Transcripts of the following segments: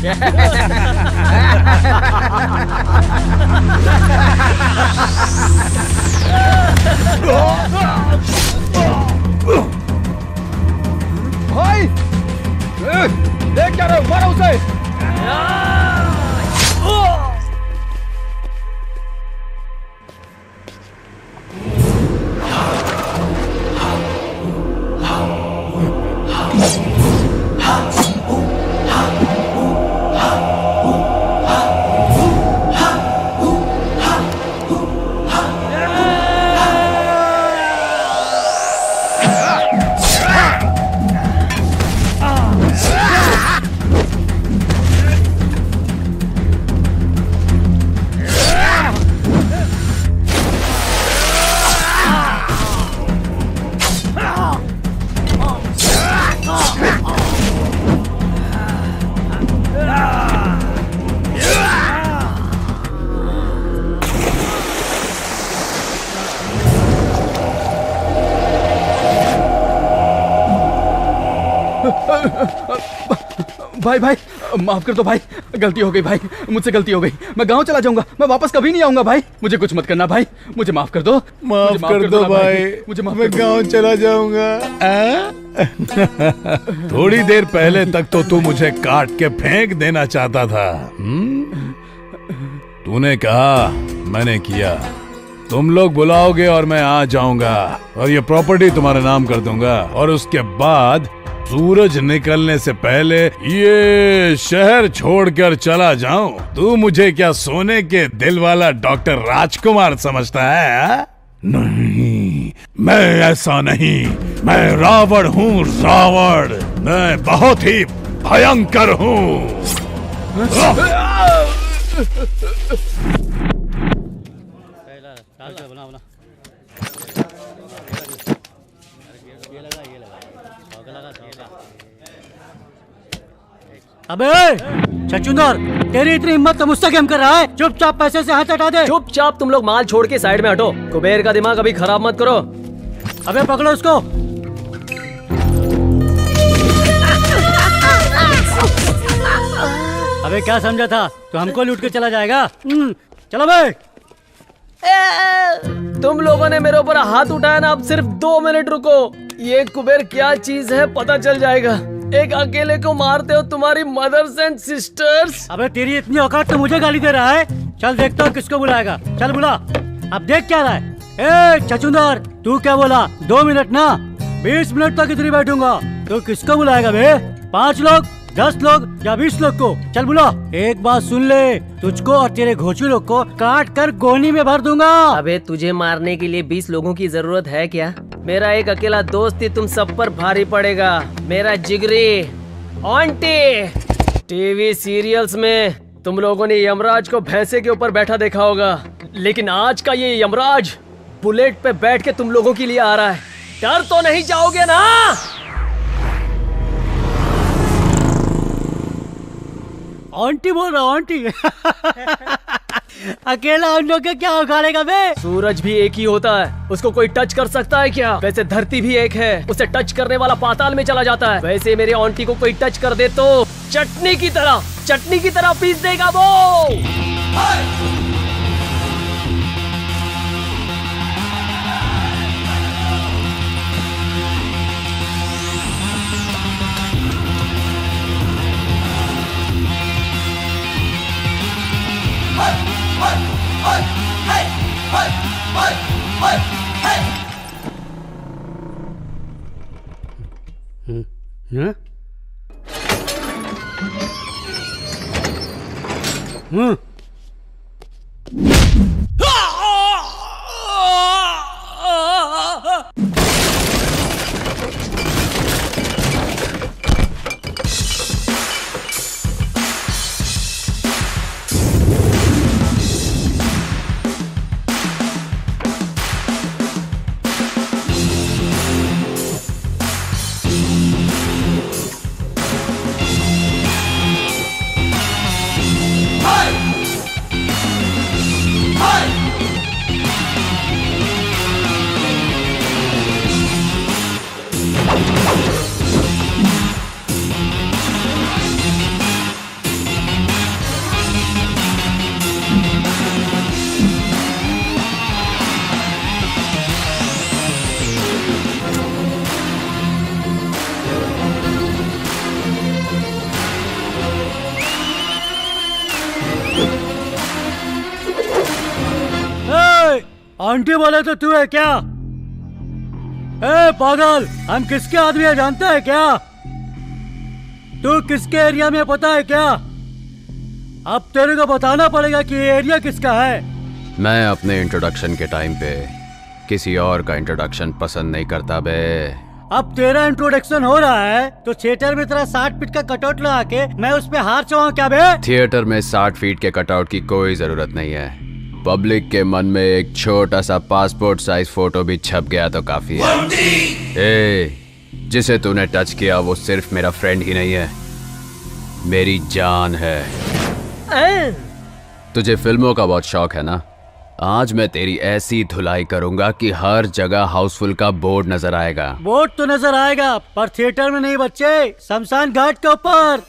भाई देख क्या रहे हो, मारो उसे। भाई भाई माफ कर दो भाई, गलती हो गई भाई, मुझसे गलती हो गई। मैं गांव चला जाऊंगा, मैं वापस कभी नहीं आऊंगा भाई। मुझे कुछ मत करना भाई, मुझे माफ कर दो। माफ कर दो भाई, मुझे माफ मैं गांव चला जाऊंगा। थोड़ी देर पहले तक तो तू मुझे काट के फेंक देना चाहता था। तूने कहा, मैंने किया। तुम लोग बुलाओगे और मैं आ जाऊंगा और ये प्रॉपर्टी तुम्हारे नाम कर दूंगा, और उसके बाद सूरज निकलने से पहले ये शहर छोड़कर चला जाऊं। तू मुझे क्या सोने के दिल वाला डॉक्टर राजकुमार समझता है? नहीं, मैं ऐसा नहीं। मैं रावण हूँ, रावण। मैं बहुत ही भयंकर हूँ। अबे छछूंदर, तेरी इतनी हिम्मत तो मुझसे कैम कर रहा है? चुपचाप पैसे से हाथ हटा दे। चुपचाप तुम लोग माल छोड़ के साइड में हटो। कुबेर का दिमाग अभी खराब मत करो। अबे पकड़ो उसको। अबे क्या समझा था, तो हमको लूट के चला जाएगा? चलो भाई। तुम लोगों ने मेरे ऊपर हाथ उठाया ना, अब सिर्फ 2 मिनट रुको। ये कुबेर क्या चीज है पता चल जाएगा। एक अकेले को मारते हो तुम्हारी मदर्स एंड सिस्टर्स। अबे तेरी इतनी औकात तो मुझे गाली दे रहा है। चल देखता हूँ किसको बुलाएगा। चल बुला। अब देख क्या रहा है। ए छछूंदर, तू क्या बोला? 2 मिनट ना, 20 मिनट तक इधर ही बैठूंगा। तो किसको बुलाएगा बे? 5 लोग, 10 लोग या 20 लोग को? चल बुला। एक बात सुन ले, तुझको और तेरे घोचू लोग को काट कर गोनी में भर दूंगा। अबे तुझे मारने के लिए 20 लोगों की जरूरत है क्या? मेरा एक अकेला दोस्त ही तुम सब पर भारी पड़ेगा। मेरा जिगरी आंटी। टीवी सीरियल्स में तुम लोगों ने यमराज को भैंसे के ऊपर बैठा देखा होगा, लेकिन आज का ये यमराज बुलेट पे बैठ के तुम लोगों के लिए आ रहा है। डर तो नहीं जाओगे ना? आंटी बोल रहा हूँ, आंटी। अकेला हम लोग के क्या उखाड़ेगा बे? सूरज भी एक ही होता है, उसको कोई टच कर सकता है क्या? वैसे धरती भी एक है, उसे टच करने वाला पाताल में चला जाता है। वैसे मेरे आंटी को कोई टच कर दे तो चटनी की तरह पीस देगा वो। आंटी बोले तो तू है क्या? ए पागल, हम किसके आदमी है जानता है क्या? तू किसके एरिया में पता है क्या? अब तेरे को बताना पड़ेगा कि ये एरिया किसका है। मैं अपने इंट्रोडक्शन के टाइम पे किसी और का इंट्रोडक्शन पसंद नहीं करता बे। अब तेरा इंट्रोडक्शन हो रहा है तो थिएटर में तेरा 60 फीट का कटआउट लगा के मैं उस पे हार चढ़ाऊं क्या बे? थिएटर में 60 फीट के कटआउट की कोई जरूरत नहीं है। पब्लिक के मन में एक छोटा सा पासपोर्ट साइज फोटो भी छप गया तो काफी है। ए, जिसे तूने टच किया वो सिर्फ मेरा फ्रेंड ही नहीं है, मेरी जान है। तुझे फिल्मों का बहुत शौक है ना? आज मैं तेरी ऐसी धुलाई करूंगा कि हर जगह हाउसफुल का बोर्ड नजर आएगा। बोर्ड तो नजर आएगा पर थिएटर में नहीं बच्चे, शमशान घाट के ऊपर।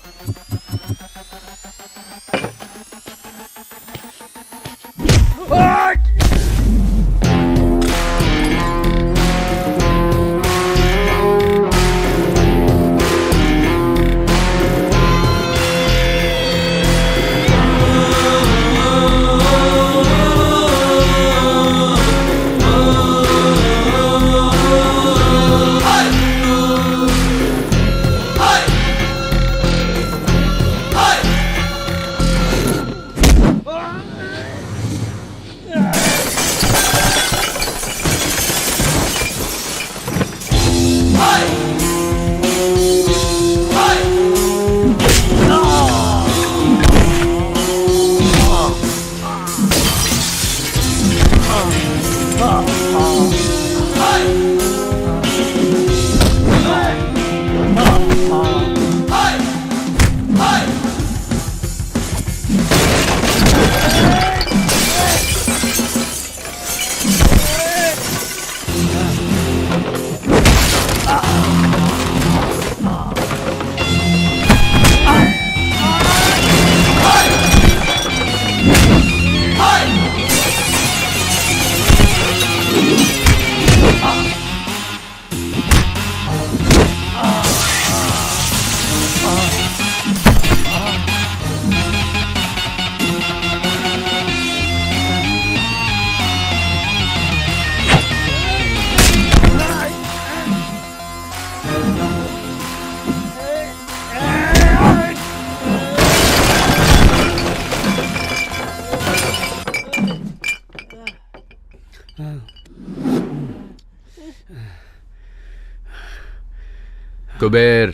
कुबेर,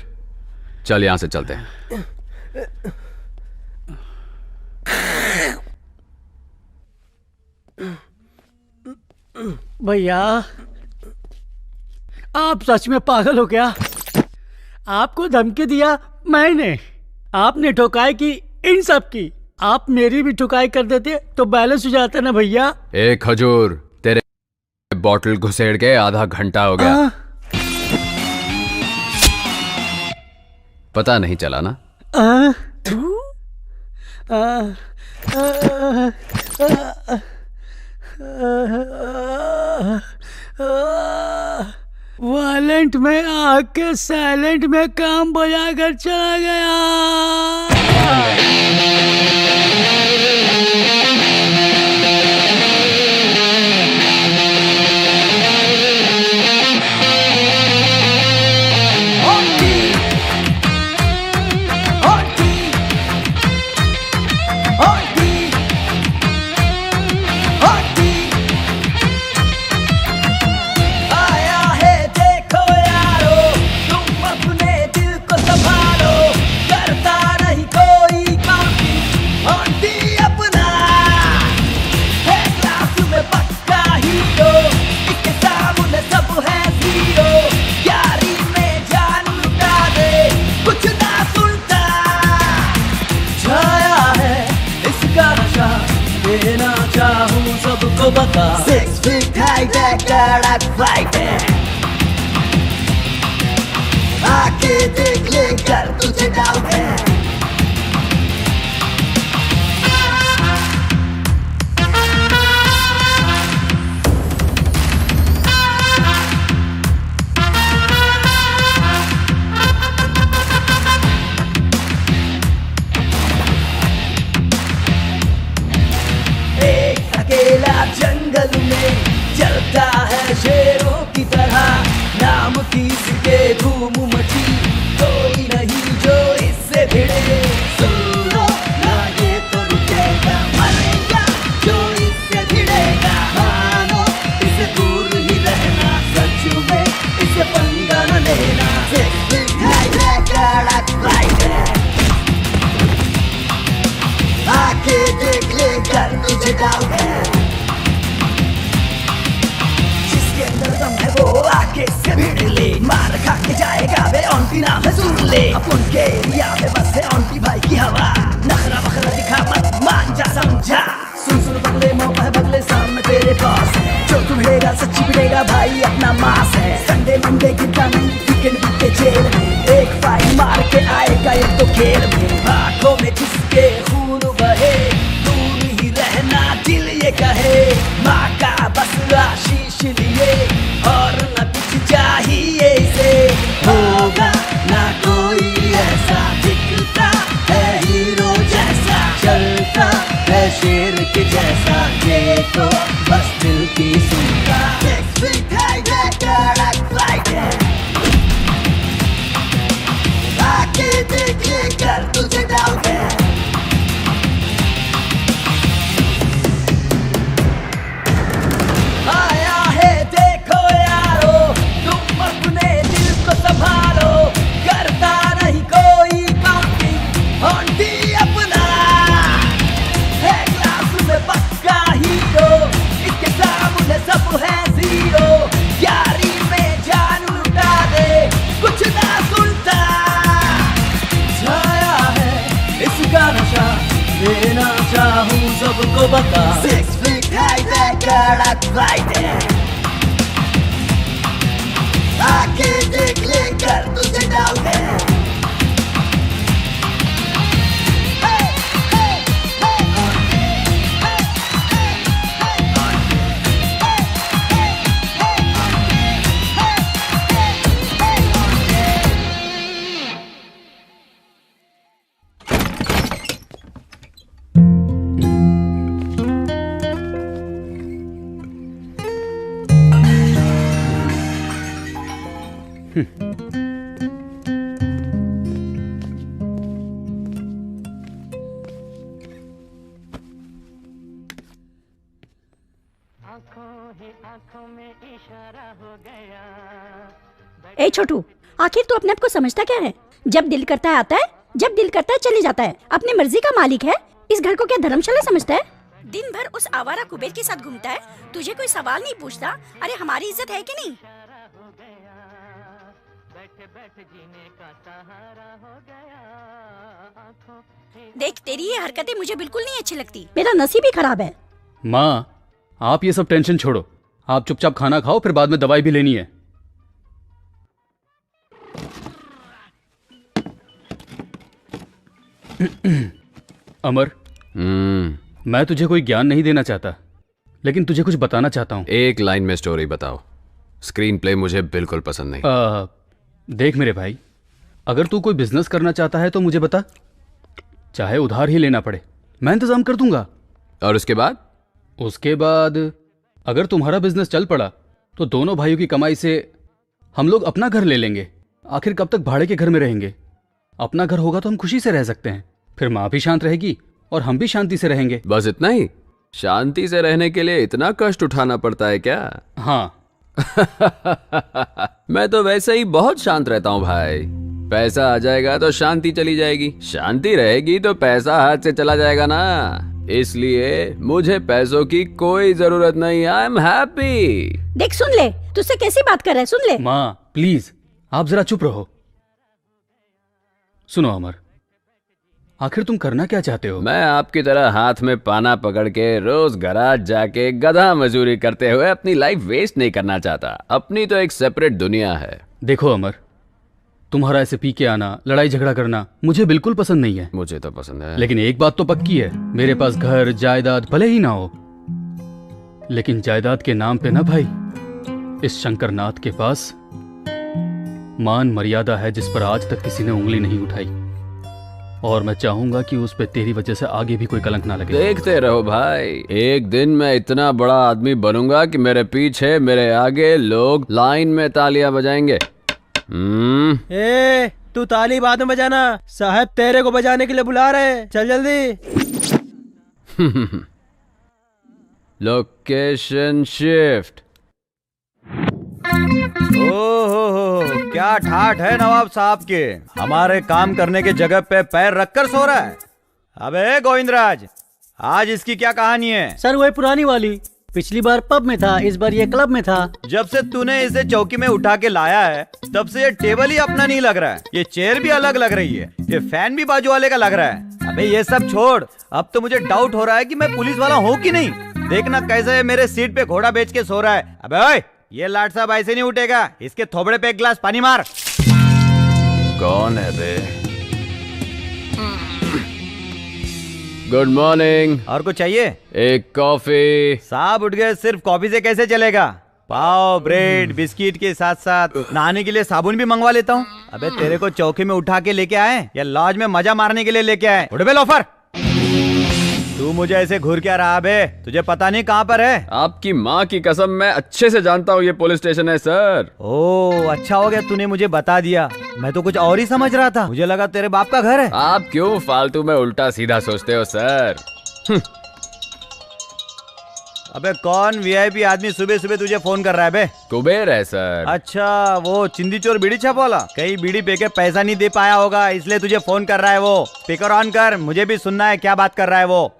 चल यहां से चलते हैं। भैया, आप सच में पागल हो क्या? आपको धमकी दिया मैंने, आपने ठुकाई की इन सब की। आप मेरी भी ठुकाई कर देते तो बैलेंस हो जाता ना भैया। एक खजूर, तेरे बॉटल घुसेड़ के आधा घंटा हो गया। पता नहीं चला ना? वायलेंट में आके साइलेंट में काम बजा कर चला गया। बता 6 feet high that fighting आके देख ले कर तुझे डाउट है। एक अकेला जंगल में धूम मची, कोई नहीं जो इससे भिड़े। सुनो ना ये तो रुकेगा, मरेगा जो इससे भिड़ेगा। मानो इसे दूर ही रहना, सच में इसे पंगा न लेना। 6 feet high कड़क फ्लाइट है, आके देख ले कर तुझे डाउट है। जिसके अंदर दम है वो आके से भिड़ ले, मार खा के जाएगा वे ऑन्टी नाम है सुन ले। अपन के एरिया में बस है ऑन्टी भाई की हवा, नखरा बखरा दिखा मत मान जा समझा। सुन सुन बगले मौका है बगले सामने तेरे पास है, जो तू भिड़ेगा सच्ची भिड़ेगा भाई अपना मास है। संडे मंडे गिरता नहीं वीकेंड बीते जेल में, एक फाइन मार के आएगा ये तो खेल में। आंखों में जिसके खून बहे, दूर ही रहना दिल ये कहे। माँ का बस आशीष लिए और न कुछ चाहिए इसे। होगा ना कोई ऐसा, दिखता है हीरो जैसा, चलता है शेर के जैसा, ये तो बस दिल की सुनता। 6 feet high कड़क फ्लाइट है, आके देख ले कर तुझे डाउट है। आया है देखो यारो, तुम अपने दिल को संभालो, करता नहीं कोई काउंटिंग, ऑन्टी अपना है क्लास में पक्का हीरो, इसके सामने सब है जीरो। यारी में जान लुटा दे कुछ ना सुनता, छाया है इसका नशा, देना चाहूं सबको बता। 6 feet high कड़क फ्लाइट है, आके देख ले कर तुझे डाउट है। Hey, hey, hey, hey, ए छोटू, आखिर तू अपने आप को समझता क्या है? जब दिल करता है आता है, जब दिल करता है चले जाता है, अपनी मर्जी का मालिक है। इस घर को क्या धर्मशाला समझता है? दिन भर उस आवारा कुबेर के साथ घूमता है, तुझे कोई सवाल नहीं पूछता। अरे हमारी इज्जत है कि नहीं? देख, तेरी ये हरकतें मुझे बिल्कुल नहीं अच्छी लगती। मेरा नसीब ही खराब है। माँ, आप ये सब टेंशन छोड़ो, आप चुपचाप खाना खाओ, फिर बाद में दवाई भी लेनी है। अमर, मैं तुझे कोई ज्ञान नहीं देना चाहता, लेकिन तुझे कुछ बताना चाहता हूँ। एक लाइन में स्टोरी बताओ, स्क्रीन प्ले मुझे बिल्कुल पसंद नहीं। देख मेरे भाई, अगर तू कोई बिजनेस करना चाहता है तो मुझे बता, चाहे उधार ही लेना पड़े, मैं इंतजाम कर दूंगा। और उसके बाद? उसके बाद अगर तुम्हारा बिजनेस चल पड़ा तो दोनों भाइयों की कमाई से हम लोग अपना घर ले लेंगे। आखिर कब तक भाड़े के घर में रहेंगे? अपना घर होगा तो हम खुशी से रह सकते हैं, फिर माँ भी शांत रहेगी और हम भी शांति से रहेंगे। बस इतना ही? शांति से रहने के लिए इतना कष्ट उठाना पड़ता है क्या? हाँ। मैं तो वैसे ही बहुत शांत रहता हूँ भाई। पैसा आ जाएगा तो शांति चली जाएगी, शांति रहेगी तो पैसा हाथ से चला जाएगा ना। इसलिए मुझे पैसों की कोई जरूरत नहीं। I am happy. देख, सुन ले, तुझसे कैसी बात कर रहा है, सुन ले। माँ प्लीज, आप जरा चुप रहो। सुनो अमर, आखिर तुम करना क्या चाहते हो? मैं आपकी तरह हाथ में पाना पकड़ के रोज गराज जाके गधा मजदूरी करते हुए अपनी लाइफ वेस्ट नहीं करना चाहता। अपनी तो एक सेपरेट दुनिया है। देखो अमर, तुम्हारा ऐसे पी के आना, लड़ाई झगड़ा करना मुझे बिल्कुल पसंद नहीं है। मुझे तो पसंद है, लेकिन एक बात तो पक्की है, मेरे पास घर जायदाद भले ही ना हो, लेकिन जायदाद के नाम पे ना भाई, इस शंकरनाथ के पास मान मर्यादा है जिस पर आज तक किसी ने उंगली नहीं उठाई, और मैं चाहूंगा कि उस पे तेरी वजह से आगे भी कोई कलंक ना लगे। देखते रहो भाई, एक दिन मैं इतना बड़ा आदमी बनूंगा कि मेरे पीछे मेरे आगे लोग लाइन में तालियां बजाएंगे। ए, तू ताली बाद में बजाना, साहब तेरे को बजाने के लिए बुला रहे हैं, चल जल्दी। Location shift. ओहो, क्या ठाठ है नवाब साहब के, हमारे काम करने के जगह पे पैर रखकर सो रहा है। अबे गोविंदराज, आज इसकी क्या कहानी है? सर वही पुरानी वाली, पिछली बार पब में था, इस बार ये क्लब में था। जब से तूने इसे चौकी में उठा के लाया है तब से ये टेबल ही अपना नहीं लग रहा है, ये चेयर भी अलग लग रही है, ये फैन भी बाजू वाले का लग रहा है। अबे ये सब छोड़, अब तो मुझे डाउट हो रहा है कि मैं पुलिस वाला हूँ कि नहीं। देखना कैसे मेरे सीट पे घोड़ा बेच के सो रहा है। अबे ओए, ये लाट साहब ऐसे नहीं उठेगा, इसके थोबड़े पे एक गिलास पानी मार। कौन है बे? Good morning. और कुछ चाहिए? एक कॉफी। साहब उठ गए, सिर्फ कॉफी से कैसे चलेगा? पाव, ब्रेड, बिस्किट के साथ साथ नहाने के लिए साबुन भी मंगवा लेता हूँ। अबे तेरे को चौकी में उठा के लेके आए या लॉज में मजा मारने के लिए लेके आए? उठ बे लोफर, तू मुझे ऐसे घूर क्या रहा बे? तुझे पता नहीं कहाँ पर है? आपकी माँ की कसम, मैं अच्छे से जानता हूँ ये पुलिस स्टेशन है सर। ओ अच्छा हो गया तूने मुझे बता दिया, मैं तो कुछ और ही समझ रहा था, मुझे लगा तेरे बाप का घर है। आप क्यों फालतू में उल्टा सीधा सोचते हो सर? अबे कौन वीआईपी आदमी सुबह सुबह तुझे फोन कर रहा है बे? कुबेर है सर। अच्छा, वो चिंदी चोर बीड़ी छाप वाला, कहीं बीड़ी पे के पैसा नहीं दे पाया होगा इसलिए तुझे फोन कर रहा है वो। स्पीकर ऑन कर, मुझे भी सुनना है क्या बात कर रहा है वो।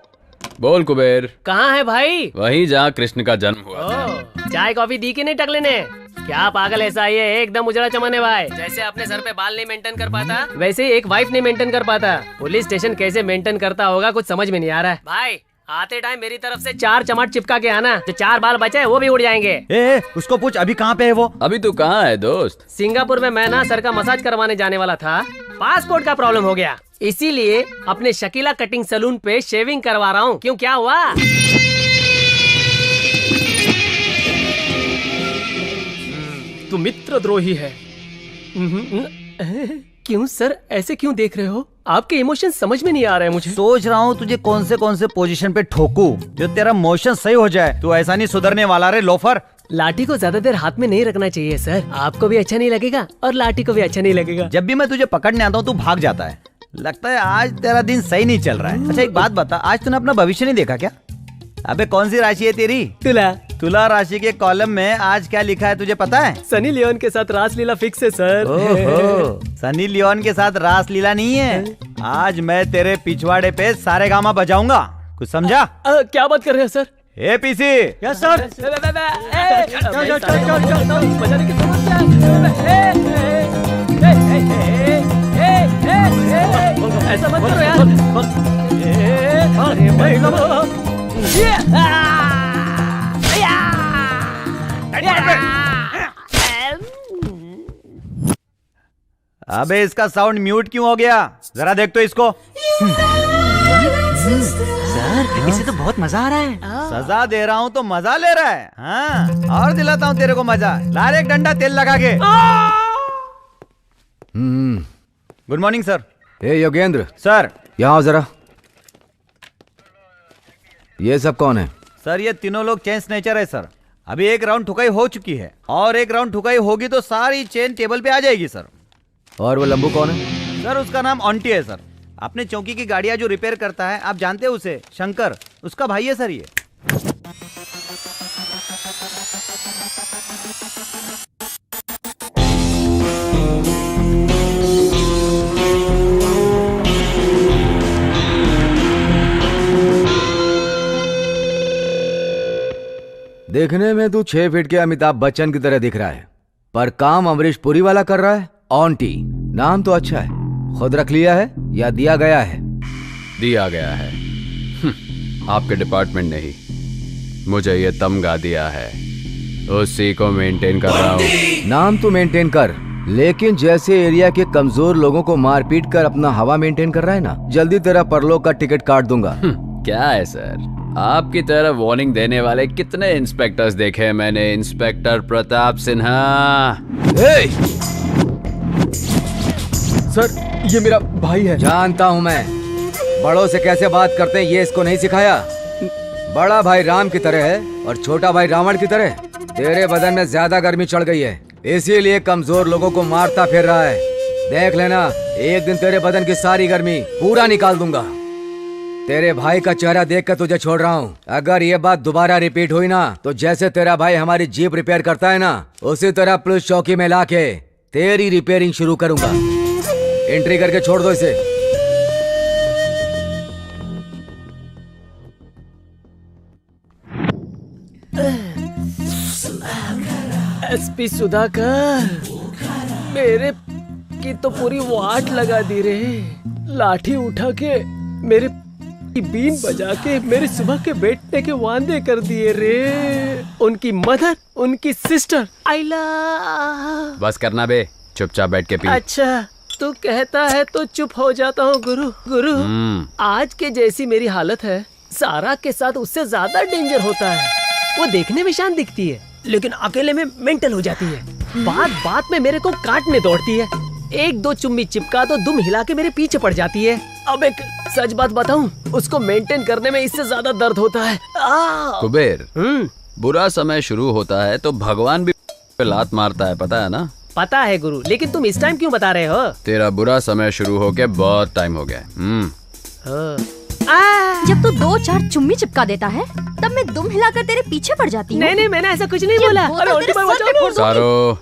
बोल कुबेर। कहाँ है भाई? वहीं जहाँ कृष्ण का जन्म हुआ था। चाय कॉफी दी कि नहीं टकले ने? क्या पागल ऐसा ही है, एकदम उजड़ा चमन है भाई। जैसे अपने सर पे बाल नहीं मेंटेन कर पाता, वैसे ही एक वाइफ नहीं मेंटेन कर पाता, पुलिस स्टेशन कैसे मेंटेन करता होगा कुछ समझ में नहीं आ रहा है। भाई आते टाइम मेरी तरफ से 4 चमाट चिपका के आना, जो 4 बाल बचे हैं वो भी उड़ जाएंगे। ए, उसको पूछ अभी कहाँ पे है वो? अभी तू कहाँ है दोस्त? सिंगापुर में मैं ना सर का मसाज करवाने जाने वाला था, पासपोर्ट का प्रॉब्लम हो गया, इसीलिए अपने शकीला कटिंग सैलून पे शेविंग करवा रहा हूँ। क्यों, क्या हुआ? तू मित्रद्रोही है। क्यों सर, ऐसे क्यों देख रहे हो? आपके इमोशन समझ में नहीं आ रहे हैं मुझे। सोच रहा हूँ तुझे कौन से पोजीशन पे ठोकूं जो तेरा मोशन सही हो जाए। तू ऐसा नहीं सुधरने वाला रे लोफर। लाठी को ज्यादा देर हाथ में नहीं रखना चाहिए सर, आपको भी अच्छा नहीं लगेगा और लाठी को भी अच्छा नहीं लगेगा। जब भी मैं तुझे पकड़ने आता हूँ तू भाग जाता है, लगता है आज तेरा दिन सही नहीं चल रहा है। अच्छा एक बात बता, आज तूने अपना भविष्य नहीं देखा क्या? अबे कौन सी राशि है तेरी? तुला। तुला राशि के कॉलम में आज क्या लिखा है तुझे पता है? सनी लियोन के साथ रासलीला फिक्स है सर। ओहो, सनी लियोन के साथ रासलीला नहीं है, आज मैं तेरे पिछवाड़े पे सारेगामा बजाऊंगा, कुछ समझा? क्या बात कर रहे हैं सर? ए पीसी। Yes sir. बजाने की जरूरत क्या है? ऐसा मत करो अबे इसका साउंड म्यूट क्यों हो गया? जरा देख तो इसको। सर इसे तो बहुत मजा आ रहा है। सजा दे रहा हूँ तो मजा ले रहा है? हाँ, और दिलाता हूँ तेरे को मजा। ला रे एक डंडा तेल लगा के। Good morning sir. ए योगेंद्र सर। यहाँ आओ जरा। ये सब कौन है? सर ये तीनों लोग चेन स्नेचर है सर। अभी एक राउंड ठुकाई हो चुकी है और एक राउंड ठुकाई होगी तो सारी चेन टेबल पे आ जाएगी सर। और वो लंबू कौन है? सर उसका नाम ऑन्टी है सर। अपने चौकी की गाड़ियां जो रिपेयर करता है, आप जानते हैं उसे, शंकर, उसका भाई है सर ये। देखने में तू 6 फीट के अमिताभ बच्चन की तरह दिख रहा है, पर काम अमरीश पुरी वाला कर रहा है। ऑन्टी नाम तो अच्छा है, खुद रख लिया है या दिया गया है? दिया गया है। आपके डिपार्टमेंट ने ही मुझे ये तमगा दिया है, उसी को मेंटेन कर रहा हूँ। नाम तो मेंटेन कर, लेकिन जैसे एरिया के कमजोर लोगों को मार पीट कर अपना हवा मेंटेन कर रहा है ना, जल्दी तेरा परलोक का टिकट काट दूंगा। क्या है सर, आपकी तरह वार्निंग देने वाले कितने इंस्पेक्टर्स देखे हैं मैंने। इंस्पेक्टर प्रताप सिन्हा। सर ये मेरा भाई है। जानता हूँ मैं, बड़ों से कैसे बात करते हैं ये इसको नहीं सिखाया। बड़ा भाई राम की तरह है और छोटा भाई रावण की तरह। तेरे बदन में ज्यादा गर्मी चढ़ गई है, इसीलिए कमजोर लोगों को मारता फिर रहा है। देख लेना, एक दिन तेरे बदन की सारी गर्मी पूरा निकाल दूंगा। तेरे भाई का चेहरा देखकर तुझे छोड़ रहा हूँ। अगर ये बात दोबारा रिपीट हुई ना, तो जैसे तेरा भाई हमारी जीप रिपेयर करता है ना, उसी तरह पुलिस चौकी में लाके तेरी रिपेयरिंग शुरू करूंगा। एंट्री करके छोड़ दो इसे। एसपी सुधाकर, मेरे की तो पूरी वाट लगा दी रे। लाठी उठा के मेरे बीन बजा के मेरे सुबह के बैठने के वादे कर दिए रे। उनकी मदर, उनकी सिस्टर, आइला। बस करना बे, चुपचाप बैठ के पी। अच्छा, तू कहता है तो चुप हो जाता हूँ गुरु। गुरु, आज के जैसी मेरी हालत है, सारा के साथ उससे ज्यादा डेंजर होता है। वो देखने में शांत दिखती है, लेकिन अकेले में मेंटल हो जाती है। बात बात में मेरे को काटने दौड़ती है। एक दो चुम्मी चिपका तो दुम हिला के मेरे पीछे पड़ जाती है। अब एक सच बात बताऊं, उसको मेंटेन करने में इससे ज्यादा दर्द होता है। कुबेर, बुरा समय शुरू होता है तो भगवान भी लात मारता है, पता है ना? पता है गुरु, लेकिन तुम इस टाइम क्यों बता रहे हो? तेरा बुरा समय शुरू होके बहुत टाइम हो गया। जब तू 2-4 चुम्मी चिपका देता है, तब मैं दुम हिलाकर तेरे पीछे पड़ जाती हूँ। नहीं, मैंने ऐसा कुछ नहीं बोला। सारो,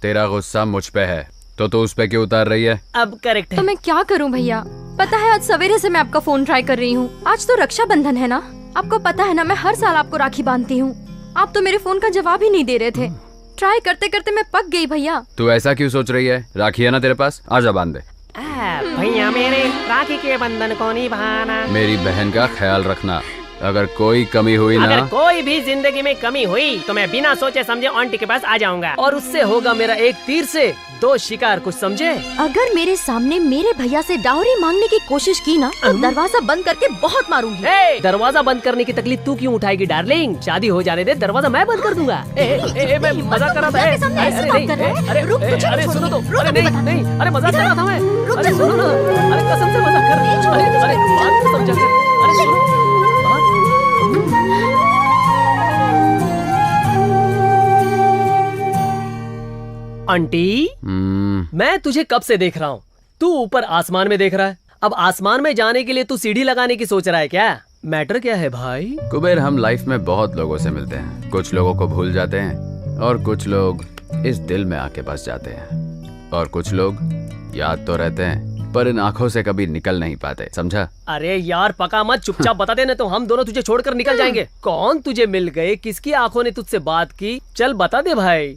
तेरा गुस्सा मुझ पे है तो तू उस पे क्यों उतार रही है? अब करेक्ट है। तो मैं क्या करूं भैया? पता है आज सवेरे से मैं आपका फोन ट्राई कर रही हूँ। आज तो रक्षाबंधन है ना, आपको पता है ना मैं हर साल आपको राखी बांधती हूँ। आप तो मेरे फोन का जवाब ही नहीं दे रहे थे। ट्राई करते करते मैं पक गई भैया। तू ऐसा क्यों सोच रही है? राखी है ना तेरे पास, आजा बांध दे। भैया मेरे राखी के बंधन को निभाना। मेरी बहन का ख्याल रखना, अगर कोई कमी हुई ना, अगर कोई भी जिंदगी में कमी हुई तो मैं बिना सोचे समझे आंटी के पास आ जाऊंगा, और उससे होगा मेरा एक तीर से 2 शिकार, कुछ समझे? अगर मेरे सामने मेरे भैया से डाउरी मांगने की कोशिश की ना, तो दरवाजा बंद करके बहुत मारूंगी। दरवाजा बंद करने की तकलीफ तू क्यों उठाएगी डार्लिंग? शादी हो जाने दे, दरवाजा मैं बंद कर दूंगा। मैं मजाक कर रहा था। अरे सुनो तो, अरे नहीं, अरे मजाक कर रहा था मैं। अरे सुनो ना, अरे कसम से मजाक कर रहा हूं। अरे बात को समझा कर। अरे सुनो, आंटी, मैं तुझे कब से देख रहा हूँ। तू ऊपर आसमान में देख रहा है। अब आसमान में जाने के लिए तू सीढ़ी लगाने की सोच रहा है क्या? मैटर क्या है भाई? कुबेर, हम लाइफ में बहुत लोगों से मिलते हैं। कुछ लोगों को भूल जाते हैं और कुछ लोग इस दिल में आके बस जाते हैं, और कुछ लोग याद तो रहते हैं पर इन आंखों से कभी निकल नहीं पाते, समझा? अरे यार पका मत, चुपचाप बता दे, नहीं तो हम दोनों तुझे छोड़कर निकल जाएंगे। कौन तुझे मिल गए? किसकी आंखों ने तुझसे बात की? चल बता दे भाई।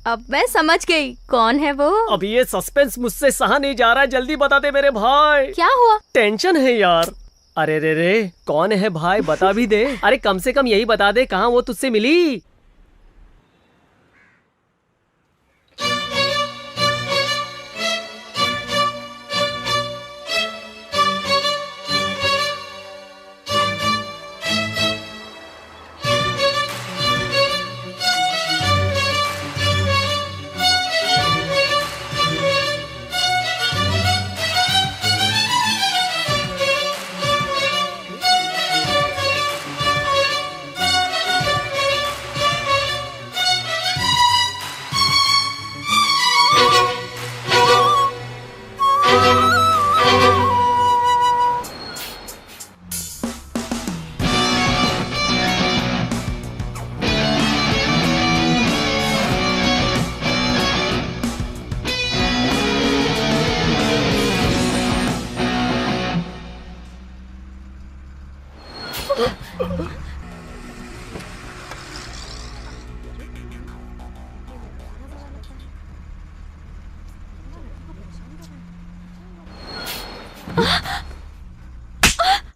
अब मैं समझ गई कौन है वो। अब ये सस्पेंस मुझसे सहा नहीं जा रहा है, जल्दी बता दे मेरे भाई। क्या हुआ? टेंशन है यार। अरे रे कौन है भाई, बता भी दे। अरे कम से कम यही बता दे, कहाँ वो तुझसे मिली?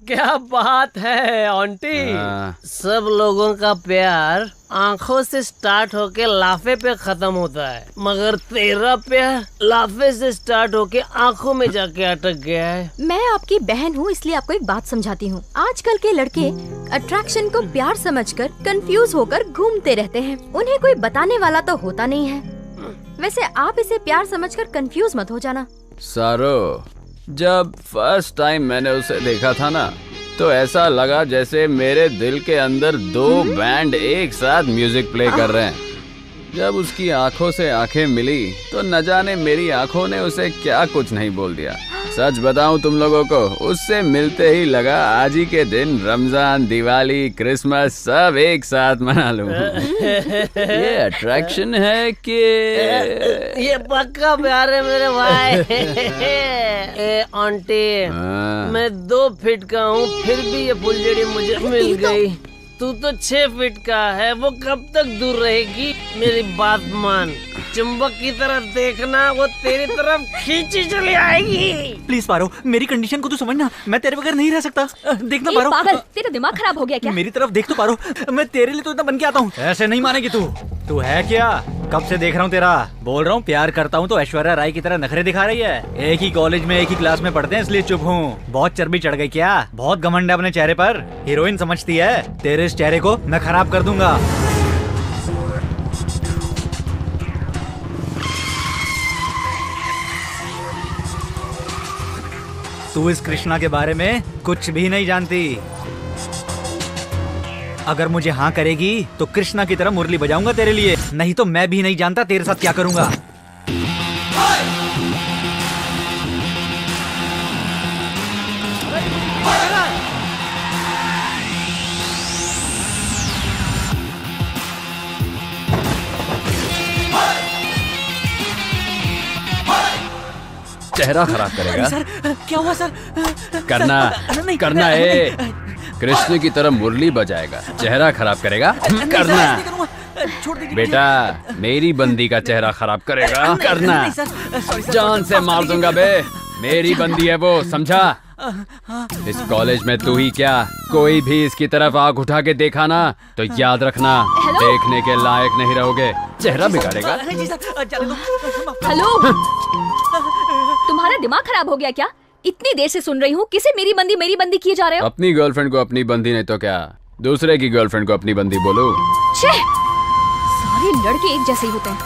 क्या बात है आंटी। सब लोगों का प्यार आंखों से स्टार्ट होके लाफे पे खत्म होता है, मगर तेरा प्यार लाफे से स्टार्ट होके आंखों में जाके अटक गया है। मैं आपकी बहन हूँ, इसलिए आपको एक बात समझाती हूँ। आजकल के लड़के अट्रैक्शन को प्यार समझकर कंफ्यूज होकर घूमते रहते हैं। उन्हें कोई बताने वाला तो होता नहीं है। वैसे आप इसे प्यार समझकर कंफ्यूज मत हो जाना। सारो, जब फर्स्ट टाइम मैंने उसे देखा था ना, तो ऐसा लगा जैसे मेरे दिल के अंदर दो बैंड एक साथ म्यूजिक प्ले कर रहे हैं। जब उसकी आंखों से आंखें मिली तो न जाने मेरी आंखों ने उसे क्या कुछ नहीं बोल दिया। सच बताऊं तुम लोगों को, उससे मिलते ही लगा आज ही के दिन रमजान, दिवाली, क्रिसमस सब एक साथ मना लूं। ये अट्रैक्शन है कि ये पक्का प्यार है मेरे भाई। ए आंटी, मैं 2 फीट का हूँ फिर भी ये फुलझड़ी मुझे मिल गई। तू तो 6 फीट का है, वो कब तक दूर रहेगी? मेरी बात मान, चुंबक की तरफ देखना, वो तेरी तरफ खींची चली आएगी। प्लीज पारो, मेरी कंडीशन को तू समझना, मैं तेरे बगैर नहीं रह सकता। देखना पारो, पागल, तेरा दिमाग खराब हो गया क्या? मेरी तरफ देख तो पारो, मैं तेरे लिए तो इतना बन के आता हूँ। ऐसे नहीं मानेगी तू है क्या? कब से देख रहा हूँ तेरा। बोल रहा हूँ प्यार करता हूँ तो ऐश्वर्या राय की तरह नखरे दिखा रही है। एक ही कॉलेज में एक ही क्लास में पढ़ते हैं इसलिए चुप हूँ। बहुत चर्बी चढ़ गई क्या? बहुत घमंड है अपने चेहरे पर, हीरोइन समझती है। तेरे इस चेहरे को मैं खराब कर दूंगा। तू इस कृष्णा के बारे में कुछ भी नहीं जानती। अगर मुझे हाँ करेगी तो कृष्णा की तरह मुरली बजाऊंगा तेरे लिए, नहीं तो मैं भी नहीं जानता तेरे साथ क्या करूंगा। चेहरा खराब करेगा। सर क्या हुआ सर? करना है। कृष्ण की तरह मुरली बजाएगा, चेहरा खराब करेगा। करना बेटा, मेरी बंदी का चेहरा खराब करेगा। करना, जान से मार दूंगा बे। मेरी बंदी है वो, समझा? इस कॉलेज में तू ही क्या, कोई भी इसकी तरफ आंख उठा के देखा ना तो याद रखना, देखने के लायक नहीं रहोगे। चेहरा बिगाड़ेगा। हेलो, तुम्हारा दिमाग खराब हो गया क्या? इतनी देर से सुन रही हूँ, किसे मेरी बंदी किए जा रहे हो? अपनी गर्लफ्रेंड को अपनी बंदी नहीं तो क्या, दूसरे की गर्लफ्रेंड को अपनी बंदी बोलो। छे, सारे लड़के एक जैसे ही होते हैं।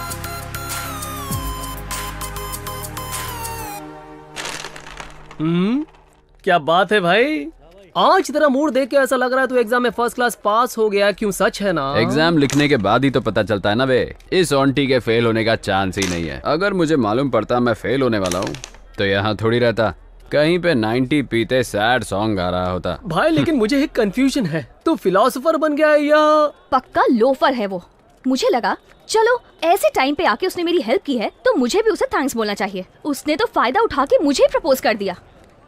क्या बात है भाई, आज तेरा मूड देख के ऐसा लग रहा है तू एग्जाम में फर्स्ट क्लास पास हो गया। क्यों, सच है ना? एग्जाम लिखने के बाद ही तो पता चलता है ना बे। इस ऑन्टी के फेल होने का चांस ही नहीं है। अगर मुझे मालूम पड़ता मैं फेल होने वाला हूँ तो यहाँ थोड़ी रहता, कहीं पे 90 पीते सैड सॉन्ग गा रहा होता। भाई लेकिन मुझे एक कंफ्यूजन है, तू फिलोसोफर बन गया है या? पक्का लोफर है वो। मुझे लगा चलो ऐसे टाइम पे आके उसने मेरी हेल्प की है तो मुझे भी उसे थैंक्स बोलना चाहिए। उसने तो फायदा उठा के मुझे प्रपोज कर दिया।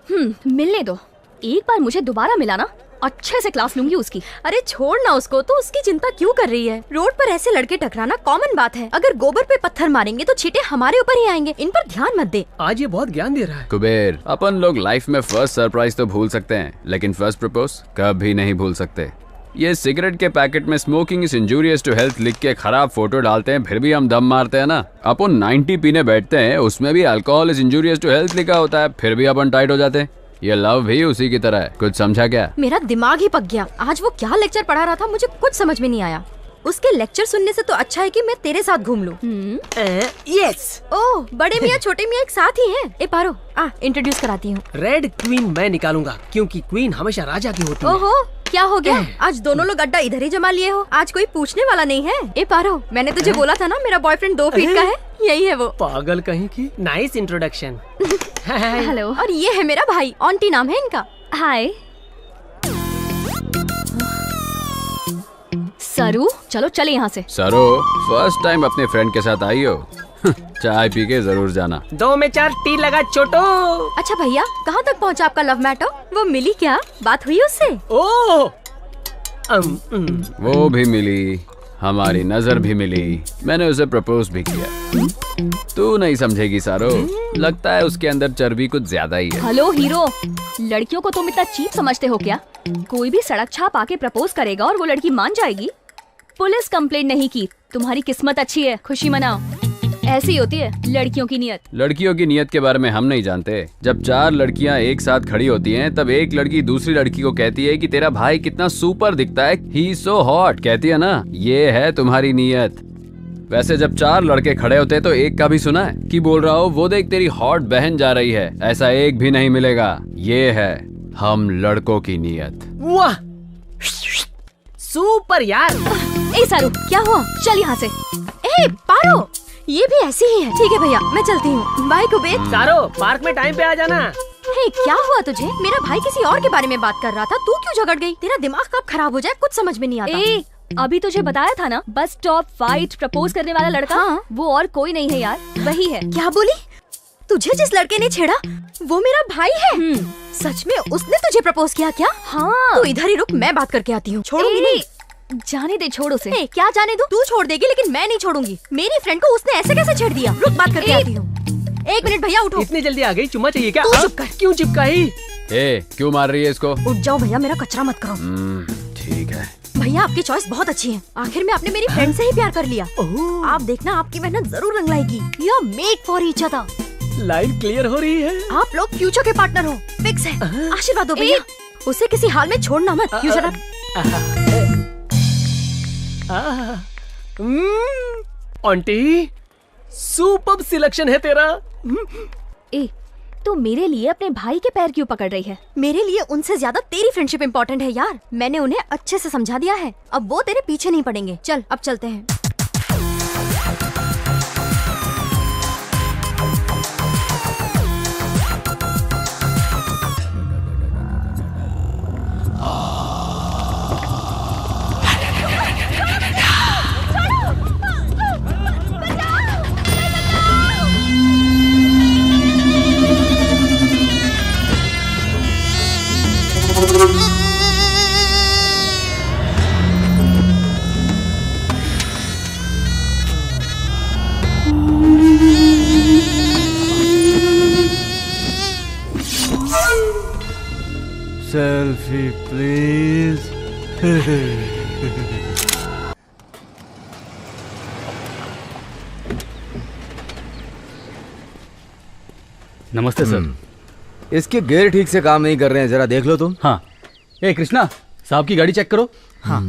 मिलने दो, एक बार मुझे दोबारा मिला ना, अच्छे से क्लास लूंगी उसकी। अरे छोड़ ना उसको, तो उसकी चिंता क्यों कर रही है? रोड पर ऐसे लड़के टकराना कॉमन बात है। अगर गोबर पे पत्थर मारेंगे तो छींटे हमारे ऊपर ही आएंगे। इन पर ध्यान मत दे। आज ये बहुत ज्ञान दे रहा है। कुबेर, अपन लोग लाइफ में फर्स्ट सरप्राइज तो भूल सकते हैं लेकिन फर्स्ट प्रपोज कभी नहीं भूल सकते। ये सिगरेट के पैकेट में smoking is injurious to health लिख के खराब फोटो डालते हैं, फिर भी हम दम मारते हैं ना। अपन 90 पीने बैठते हैं, उसमें भी alcohol is injurious to health लिखा होता है, फिर भी अपन टाइट हो जाते हैं। ये लव भी उसी की तरह है। कुछ समझा क्या? मेरा दिमाग ही पक गया। आज वो क्या लेक्चर पढ़ा रहा था, मुझे कुछ समझ में नहीं आया। उसके लेक्चर सुनने से तो अच्छा है कि मैं तेरे साथ घूम लूं। यस। ओह, बड़े मियाँ छोटे मियाँ एक साथ ही हैं। ए पारो, इंट्रोड्यूस कराती हूँ। रेड क्वीन मैं निकालूंगा क्योंकि क्वीन हमेशा राजा की होती है। ओहो, क्या हो गया? आज दोनों लोग अड्डा इधर ही जमा लिए हो। आज कोई पूछने वाला नहीं है। ए पारो, मैंने तुझे बोला था ना मेरा बॉयफ्रेंड 2 फीट का है। यही है वो। पागल कहीं की। Nice introduction. हेलो। और ये है मेरा भाई, ऑन्टी नाम है इनका। हाय सरू, चलो चले यहाँ से। सरो, फर्स्ट टाइम अपने फ्रेंड के साथ आई हो, चाय पी के जरूर जाना। 2 में 4 टी लगा छोटो। अच्छा भैया, कहाँ तक पहुँचा आपका लव मैटर? वो मिली क्या? बात हुई उससे? ओह, वो भी मिली, हमारी नजर भी मिली, मैंने उसे प्रपोज भी किया। तू नहीं समझेगी सारो, लगता है उसके अंदर चर्बी कुछ ज्यादा ही है। हेलो हीरो, लड़कियों को तुम इतना चीप समझते हो क्या? कोई भी सड़क छाप आके प्रपोज करेगा और वो लड़की मान जाएगी? पुलिस कंप्लेंट नहीं की, तुम्हारी किस्मत अच्छी है, खुशी मनाओ। ऐसी होती है लड़कियों की नियत। लड़कियों की नियत के बारे में हम नहीं जानते। जब 4 लड़कियां एक साथ खड़ी होती हैं, तब एक लड़की दूसरी लड़की को कहती है कि तेरा भाई कितना सुपर दिखता है, ही सो हॉट, कहती है ना, ये है तुम्हारी नियत। वैसे जब 4 लड़के खड़े होते हैं तो एक का भी सुना है कि बोल रहा हो वो देख तेरी हॉट बहन जा रही है? ऐसा एक भी नहीं मिलेगा। ये है हम लड़कों की नीयत। वाह, सुपर यार। ए सारू, क्या हुआ? चल यहाँ से। ए पारो, ये भी ऐसी ही है। ठीक है भैया, मैं चलती हूँ। बाय कुबेर। सारो, पार्क में टाइम पे आ जाना। हे, क्या हुआ तुझे? मेरा भाई किसी और के बारे में बात कर रहा था, तू क्यों झगड़ गई? तेरा दिमाग कब खराब हो जाए कुछ समझ में नहीं आता। ए, अभी तुझे बताया था ना, बस स्टॉप फाइट प्रपोज करने वाला लड़का। हाँ? वो और कोई नहीं है यार, वही है। क्या बोली? तुझे जिस लड़के ने छेड़ा वो मेरा भाई है? सच में उसने तुझे प्रपोज किया क्या? हाँ। तू इधर ही रुक, मैं बात करके आती हूँ। छोड़ूंगी नहीं। जाने दे, छोड़ उसे। क्या जाने दूं? तू छोड़ देगी लेकिन मैं नहीं छोड़ूंगी। मेरी फ्रेंड को उसने ऐसे कैसे छेड़ दिया? रुक, बात करके आती हूँ। 1 मिनट भैया, उठो। इतनी जल्दी आ गई? चुम्मा चाहिए क्या? तू चुप कर। क्यों चिपकाई? ए, क्यों मार रही है इसको? उठ जाओ भैया, मेरा कचरा मत करो। ठीक है। भैया आपकी चॉइस बहुत अच्छी है। आखिर में आपने मेरी फ्रेंड से ही प्यार कर लिया। आप देखना, आपकी मेहनत जरूर रंग लाएगी। You are made for each other. Line clear हो रही है। आप लोग फ्यूचर के पार्टनर हो, फिक्स है। आशीर्वाद दो भैया। उसे किसी हाल में छोड़ना मत। You shut up. Aunty, super selection है तेरा। ए, तो मेरे लिए अपने भाई के पैर क्यों पकड़ रही है? मेरे लिए उनसे ज्यादा तेरी फ्रेंडशिप इम्पोर्टेंट है यार। मैंने उन्हें अच्छे से समझा दिया है, अब वो तेरे पीछे नहीं पड़ेंगे। चल, अब चलते हैं। Selfie please. नमस्ते सर। इसके गियर ठीक से काम नहीं कर रहे हैं, जरा देख लो तुम। हाँ। ए कृष्णा, साहब की गाड़ी चेक करो। हाँ।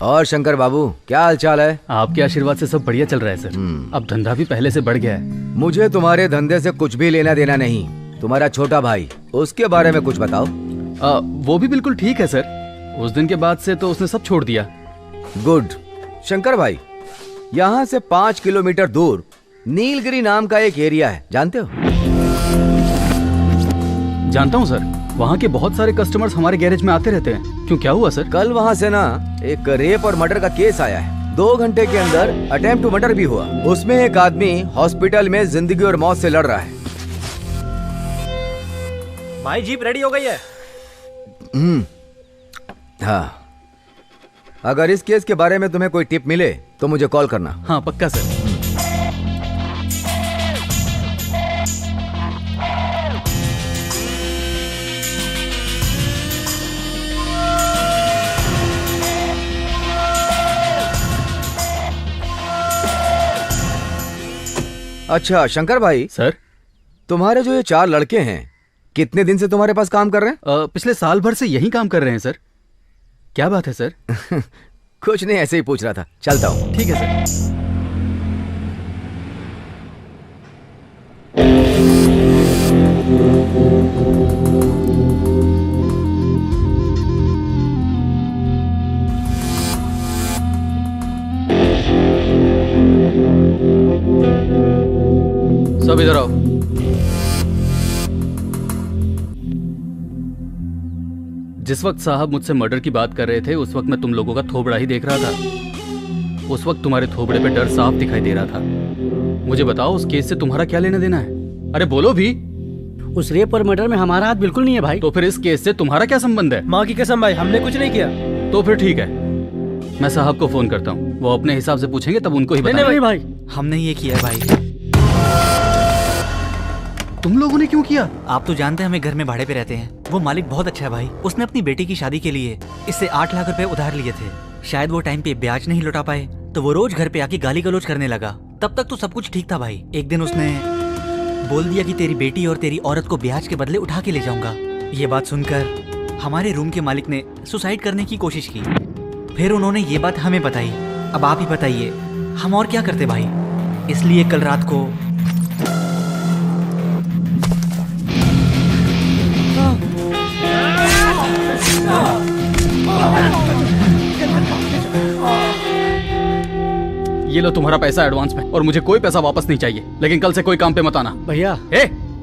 और शंकर बाबू, क्या हाल चाल है? आपके आशीर्वाद से सब बढ़िया चल रहा है सर। अब धंधा भी पहले से बढ़ गया है। मुझे तुम्हारे धंधे से कुछ भी लेना देना नहीं। तुम्हारा छोटा भाई, उसके बारे में कुछ बताओ। वो भी बिल्कुल ठीक है सर। उस दिन के बाद से तो उसने सब छोड़ दिया। गुड। शंकर भाई, यहाँ से 5 किलोमीटर दूर नीलगिरी नाम का एक एरिया है, जानते हो? जानता हूँ सर। वहाँ के बहुत सारे कस्टमर्स हमारे गैरेज में आते रहते हैं। क्यों, क्या हुआ सर? कल वहाँ से ना एक रेप और मर्डर का केस आया है। 2 घंटे के अंदर अटेम्प्ट टू मर्डर भी हुआ। उसमें एक आदमी हॉस्पिटल में जिंदगी और मौत से लड़ रहा है। भाई जीप रेडी हो गई है। हाँ, अगर इस केस के बारे में तुम्हें कोई टिप मिले तो मुझे कॉल करना। हाँ पक्का सर। अच्छा शंकर भाई। सर, तुम्हारे जो ये 4 लड़के हैं, कितने दिन से तुम्हारे पास काम कर रहे हैं? पिछले साल भर से यही काम कर रहे हैं सर। क्या बात है सर? कुछ नहीं, ऐसे ही पूछ रहा था। चलता हूँ। ठीक है सर। सब इधर आओ। जिस वक्त साहब मुझसे मर्डर की बात कर रहे थे, उस वक्त मैं तुम लोगों का थोबड़ा ही देख रहा था। उस वक्त तुम्हारे थोबड़े पे डर साफ दिखाई दे रहा था। मुझे बताओ, उस केस से तुम्हारा क्या लेना देना है? अरे बोलो भी। उस रेप और मर्डर में हमारा हाथ बिल्कुल नहीं है भाई। तो फिर इस केस से तुम्हारा क्या संबंध है? माँ की कसम भाई, हमने कुछ नहीं किया। तो फिर ठीक है, मैं साहब को फोन करता हूँ। वो अपने हिसाब से पूछेंगे, तब उनको ही बताएंगे। नहीं भाई, हमने ये किया है भाई। तुम लोगों ने क्यों किया? आप तो जानते हैं हमें घर में भाड़े पे रहते हैं। वो मालिक बहुत अच्छा है भाई। उसने अपनी बेटी की शादी के लिए इससे 8 लाख रुपए उधार लिए थे। शायद वो टाइम पे ब्याज नहीं लौटा पाए, तो वो रोज घर पे आके गाली गलौज करने लगा। तब तक तो सब कुछ ठीक था भाई। एक दिन उसने बोल दिया कि तेरी बेटी और तेरी औरत को ब्याज के बदले उठा के ले जाऊंगा। ये बात सुनकर हमारे रूम के मालिक ने सुसाइड करने की कोशिश की। फिर उन्होंने ये बात हमें बताई। अब आप ही बताइए, हम और क्या करते भाई? इसलिए कल रात को ये लो तुम्हारा पैसा एडवांस में, और मुझे कोई पैसा वापस नहीं चाहिए, लेकिन कल से कोई काम पे मत आना। भैया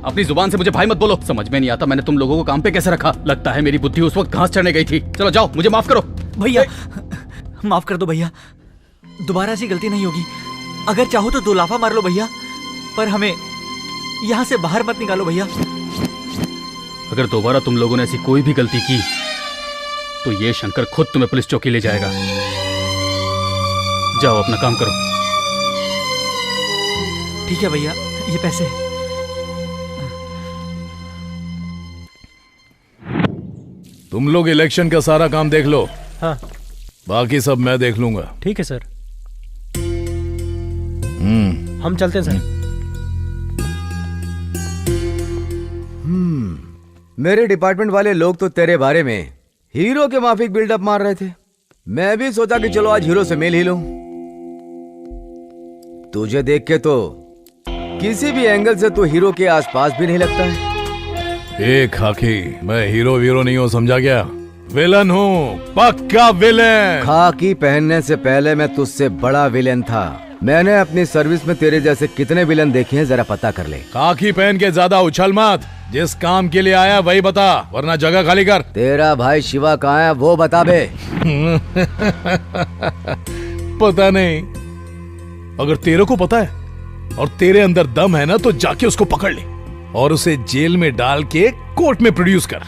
अपनी जुबान से मुझे भाई मत बोलो। समझ में नहीं आता मैंने तुम लोगों को काम पे कैसे रखा। लगता है मेरी बुद्धि उस वक्त घास चढ़ने गई थी। चलो जाओ, मुझे माफ करो। भैया माफ कर दो भैया, दोबारा ऐसी गलती नहीं होगी। अगर चाहो तो 2 लाफा मार लो भैया, पर हमें यहाँ से बाहर मत निकालो भैया। अगर दोबारा तुम लोगों ने ऐसी कोई भी गलती की तो ये शंकर खुद तुम्हें पुलिस चौकी ले जाएगा। जाओ अपना काम करो। ठीक है भैया, ये पैसे। तुम लोग इलेक्शन का सारा काम देख लो। हाँ बाकी सब मैं देख लूंगा। ठीक है सर। हम चलते हैं सर। मेरे डिपार्टमेंट वाले लोग तो तेरे बारे में हीरो के माफिक बिल्डअप मार रहे थे। मैं भी सोचा कि चलो आज हीरो से मिल ही लूं। तुझे देख के तो किसी भी एंगल से तू हीरो के आसपास भी नहीं लगता है। खाकी, मैं हीरो वीरो नहीं हूँ, समझा क्या? विलन हूँ, पक्का विलन। खाकी पहनने से पहले मैं तुझसे बड़ा विलन था। मैंने अपनी सर्विस में तेरे जैसे कितने विलन देखे हैं, जरा पता कर ले। खाकी पहन के ज्यादा उछल मत। जिस काम के लिए आया वही बता, वरना जगह खाली कर। तेरा भाई शिवा कहाँ है वो बता बे। पता नहीं। अगर तेरे को पता है और तेरे अंदर दम है ना, तो जाके उसको पकड़ ले और उसे जेल में डाल के कोर्ट में प्रोड्यूस कर,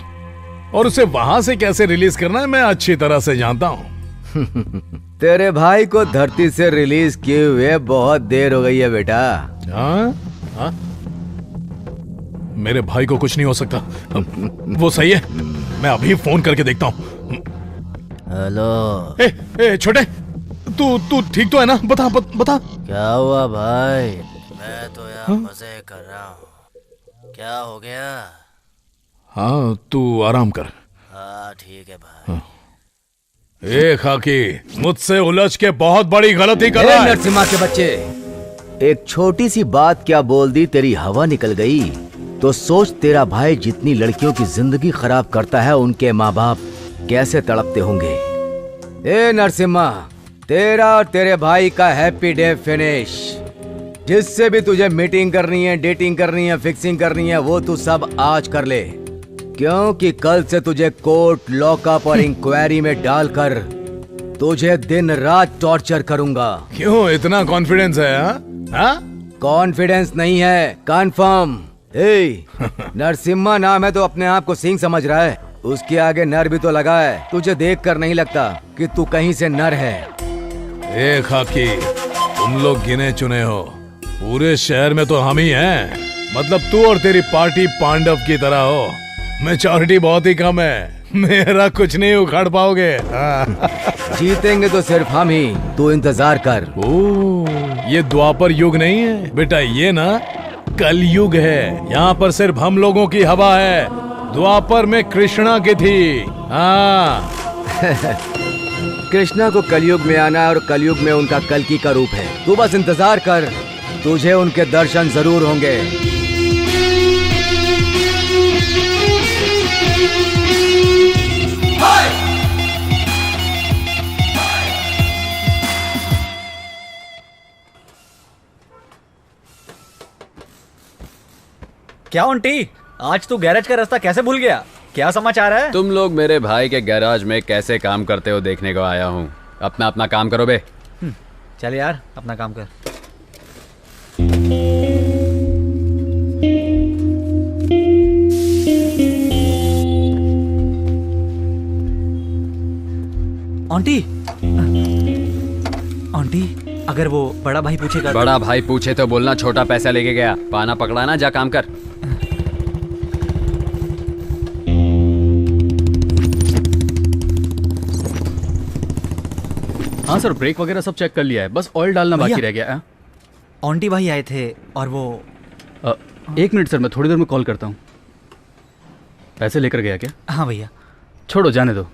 और उसे वहां से कैसे रिलीज करना है मैं अच्छी तरह से जानता हूँ। तेरे भाई को धरती से रिलीज किए हुए बहुत देर हो गई है बेटा। हाँ? मेरे भाई को कुछ नहीं हो सकता। वो सही है, मैं अभी फोन करके देखता हूँ। हेलो छोटे, तू ठीक तो है ना? बता। क्या हुआ भाई? मैं तो यहाँ मजे कर रहा हूँ। क्या हो गया? हाँ तू आराम कर। हाँ ठीक है भाई। खाकी, मुझसे उलझ के बहुत बड़ी गलती कर रहा है। नरसिम्हा के बच्चे, एक छोटी सी बात क्या बोल दी, तेरी हवा निकल गई। तो सोच तेरा भाई जितनी लड़कियों की जिंदगी खराब करता है, उनके माँ बाप कैसे तड़पते होंगे। नरसिम्हा, तेरा और तेरे भाई का हैप्पी डे फिनिश। जिससे भी तुझे मीटिंग करनी है, डेटिंग करनी है, फिक्सिंग करनी है, वो तू सब आज कर ले, क्योंकि कल से तुझे कोर्ट, लॉकअप और इंक्वायरी में डालकर तुझे दिन रात टॉर्चर करूंगा। क्यों इतना कॉन्फिडेंस है? हाँ? कॉन्फिडेंस नहीं है, कंफर्म। नरसिम्हा नाम है तो अपने आप को सिंह समझ रहा है। उसके आगे नर भी तो लगा है। तुझे देखकर नहीं लगता कि तू कहीं से नर है। खाकी, तुम लोग गिने चुने हो। पूरे शहर में तो हम ही हैं। मतलब तू और तेरी पार्टी पांडव की तरह हो। मैच्योरिटी बहुत ही कम है, मेरा कुछ नहीं उखाड़ पाओगे। जीतेंगे तो सिर्फ हम ही, तू इंतजार कर। ये द्वापर युग नहीं है बेटा, ये ना कलयुग है। यहाँ पर सिर्फ हम लोगों की हवा है। द्वापर में कृष्णा की थी। हाँ। कृष्णा को कलयुग में आना है और कलयुग में उनका कल्कि का रूप है। तू बस इंतजार कर, तुझे उनके दर्शन जरूर होंगे। क्या आंटी, आज तू गैरेज का रास्ता कैसे भूल गया? क्या समाचार है? तुम लोग मेरे भाई के गैराज में कैसे काम करते हो देखने को आया हूँ। अपना काम करो बे। चल यार, अपना काम कर। आंटी, अगर वो बड़ा भाई पूछेगा? बड़ा भाई पूछे तो बोलना छोटा पैसा लेके गया। पाना पकड़ा ना, जा काम कर। हाँ सर, ब्रेक वगैरह सब चेक कर लिया है, बस ऑयल डालना बाकी रह गया है। आंटी भाई आए थे और वो 1 मिनट सर, मैं थोड़ी देर में कॉल करता हूँ। पैसे लेकर गया क्या? हाँ भैया। छोड़ो, जाने दो।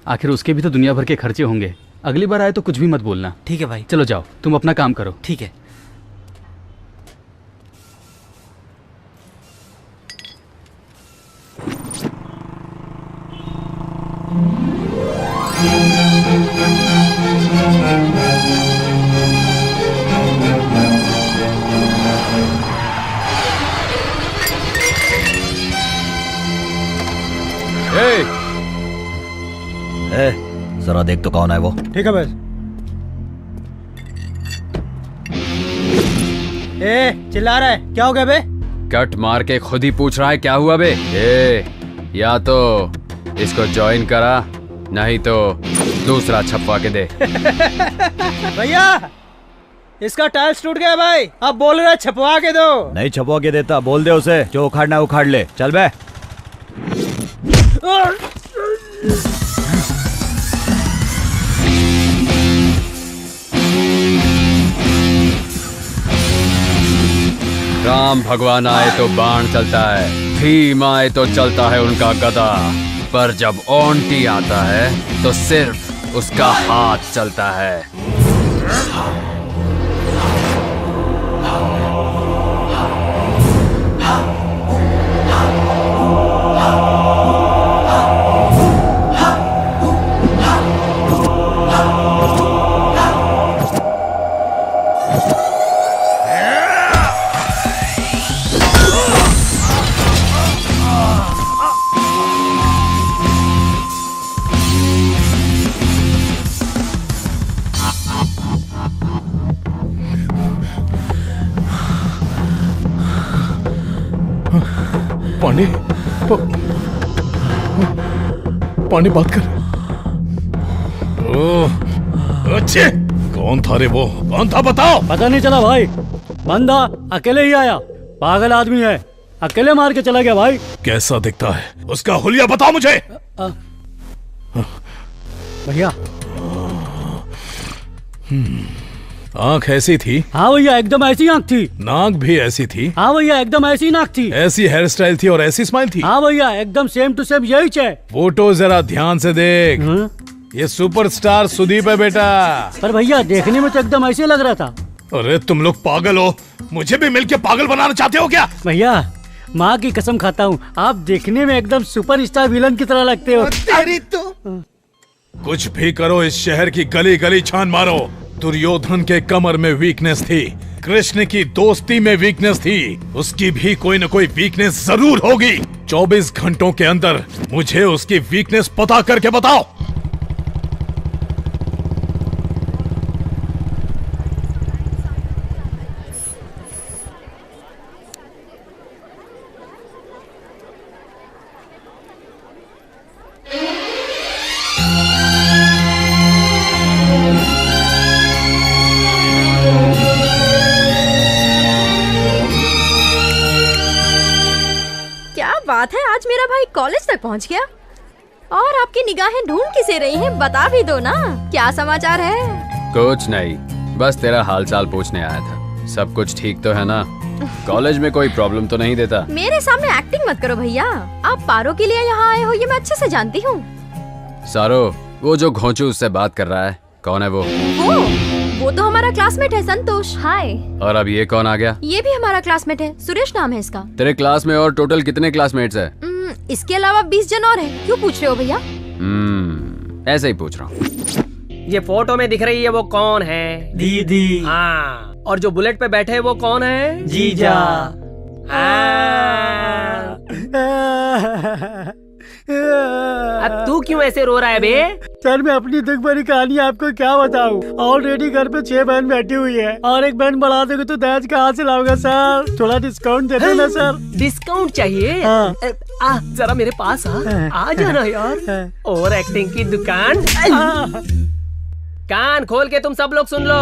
आखिर उसके भी तो दुनिया भर के खर्चे होंगे। अगली बार आए तो कुछ भी मत बोलना। ठीक है भाई। चलो जाओ, तुम अपना काम करो। ठीक है। ए, जरा देख तो कौन है वो। ठीक है बस। चिल्ला रहा है, क्या हो गया बे? कट मार के खुद ही पूछ रहा है क्या हुआ बे। या तो इसको ज्वाइन करा, नहीं तो दूसरा छपवा के दे। भैया इसका टाइल्स टूट गया भाई, अब बोल रहा है छपवा के दो। नहीं छपवा के देता, बोल दे उसे, जो उखाड़ना उखाड़ ले। चल बे। राम भगवान आए तो बाण चलता है, भीम आए तो चलता है उनका गदा, पर जब ओंटी आता है तो सिर्फ उसका हाथ चलता है। पांडे, पांडे बात कर। ओह, अच्छे। कौन था रे वो? कौन था बताओ। पता नहीं चला भाई, बंदा अकेले ही आया, पागल आदमी है, अकेले मार के चला गया भाई। कैसा दिखता है? उसका हुलिया बताओ मुझे। भैया आंख ऐसी थी? हाँ भैया, एकदम ऐसी आंख थी। नाक भी ऐसी थी? हाँ भैया, एकदम ऐसी नाक थी। ऐसी हेयर स्टाइल थी और ऐसी स्माइल थी? हाँ भैया, एकदम सेम टू सेम यही है। फोटो जरा ध्यान से देख। ये सुपरस्टार सुदीप है बेटा। पर भैया देखने में तो एकदम ऐसे लग रहा था। अरे तुम लोग पागल हो, मुझे भी मिलके पागल बनाना चाहते हो क्या? भैया माँ की कसम खाता हूँ, आप देखने में एकदम सुपरस्टार विलन की तरह लगते हो। तेरी तो कुछ भी करो, इस शहर की गली गली छान मारो। दुर्योधन के कमर में वीकनेस थी, कृष्ण की दोस्ती में वीकनेस थी, उसकी भी कोई न कोई वीकनेस जरूर होगी। 24 घंटों के अंदर मुझे उसकी वीकनेस पता करके बताओ। बात है, आज मेरा भाई कॉलेज तक पहुंच गया और आपकी निगाहें ढूंढ किसे रही हैं, बता भी दो ना, क्या समाचार है? कुछ नहीं, बस तेरा हालचाल पूछने आया था। सब कुछ ठीक तो है ना? कॉलेज में कोई प्रॉब्लम तो नहीं देता? मेरे सामने एक्टिंग मत करो भैया, आप पारो के लिए यहाँ आए हो ये मैं अच्छे से जानती हूँ। सारो, वो जो घोंचू उससे बात कर रहा है, कौन है वो? वो तो हमारा क्लासमेट है, संतोष। हाय। और अब ये कौन आ गया? ये भी हमारा क्लासमेट है, सुरेश नाम है इसका। तेरे क्लास में और टोटल कितने क्लासमेट्स हैं? इसके अलावा 20 जन और हैं। क्यों पूछ रहे हो भैया? ऐसे ही पूछ रहा हूँ। ये फोटो में दिख रही है वो कौन है? दीदी। हाँ, और जो बुलेट पे बैठे हैं वो कौन है? जीजा। अब तू क्यों ऐसे रो रहा है बे? सर मैं अपनी दुख भरी कहानी आपको क्या बताऊं? ऑलरेडी घर पे 6 बहन बैठी हुई है और एक बहन बढ़ा दोगे तो दहेज कहाँ से लाऊंगा सर? थोड़ा डिस्काउंट दे दो ना सर। डिस्काउंट चाहिए? हाँ। जरा मेरे पास आ जाना यार। और एक्टिंग की दुकान। कान खोल के तुम सब लोग सुन लो,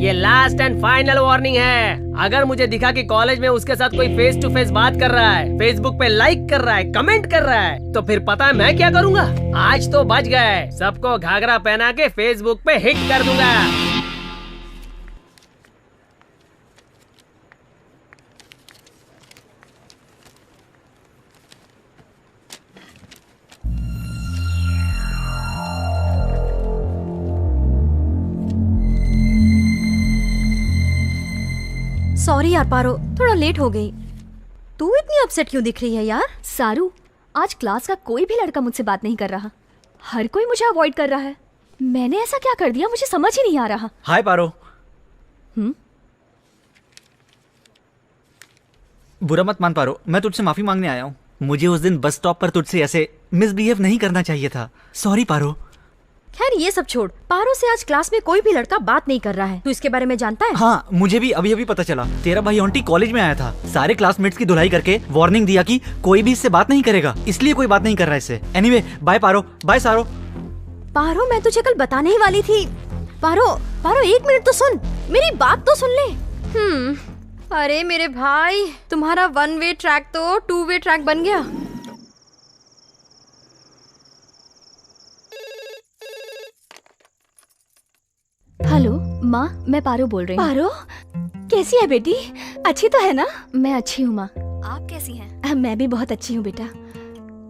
ये लास्ट एंड फाइनल वार्निंग है। अगर मुझे दिखा कि कॉलेज में उसके साथ कोई फेस टू फेस बात कर रहा है, फेसबुक पे लाइक कर रहा है, कमेंट कर रहा है, तो फिर पता है मैं क्या करूंगा? आज तो बच गए, सबको घाघरा पहना के फेसबुक पे हिट कर दूंगा। सॉरी यार पारो, थोड़ा लेट हो गई। तू इतनी अपसेट क्यों दिख रही है यार? सारू, आज क्लास का कोई भी लड़का मुझसे बात नहीं कर रहा, हर कोई मुझे अवॉइड कर रहा है। मैंने ऐसा क्या कर दिया, मुझे समझ ही नहीं आ रहा। हाय पारो। बुरा मत मान पारो, मैं तुझसे माफी मांगने आया हूँ। मुझे उस दिन बस स्टॉप पर तुझसे ऐसे मिसबिहेव नहीं करना चाहिए था। सॉरी पारो। खैर ये सब छोड़, पारो से आज क्लास में कोई भी लड़का बात नहीं कर रहा है। तू इसके बारे में जानता है? हाँ, मुझे भी अभी अभी पता चला। तेरा भाई ऑन्टी कॉलेज में आया था, सारे क्लासमेट्स की धुलाई करके वार्निंग दिया कि कोई भी इससे बात नहीं करेगा, इसलिए कोई बात नहीं कर रहा है इससे। एनीवे, बाय पारो, बाय सारो। पारो, मैं तुझे कल बताने ही वाली थी। पारो, पारो एक मिनट तो सुन, मेरी बात तो सुन ले। अरे मेरे भाई, तुम्हारा 1 वे ट्रैक तो 2 वे ट्रैक बन गया। हेलो माँ, मैं पारो बोल रही हूँ। पारो, कैसी है बेटी? अच्छी तो है ना? मैं अच्छी हूँ माँ, आप कैसी हैं? मैं भी बहुत अच्छी हूँ बेटा।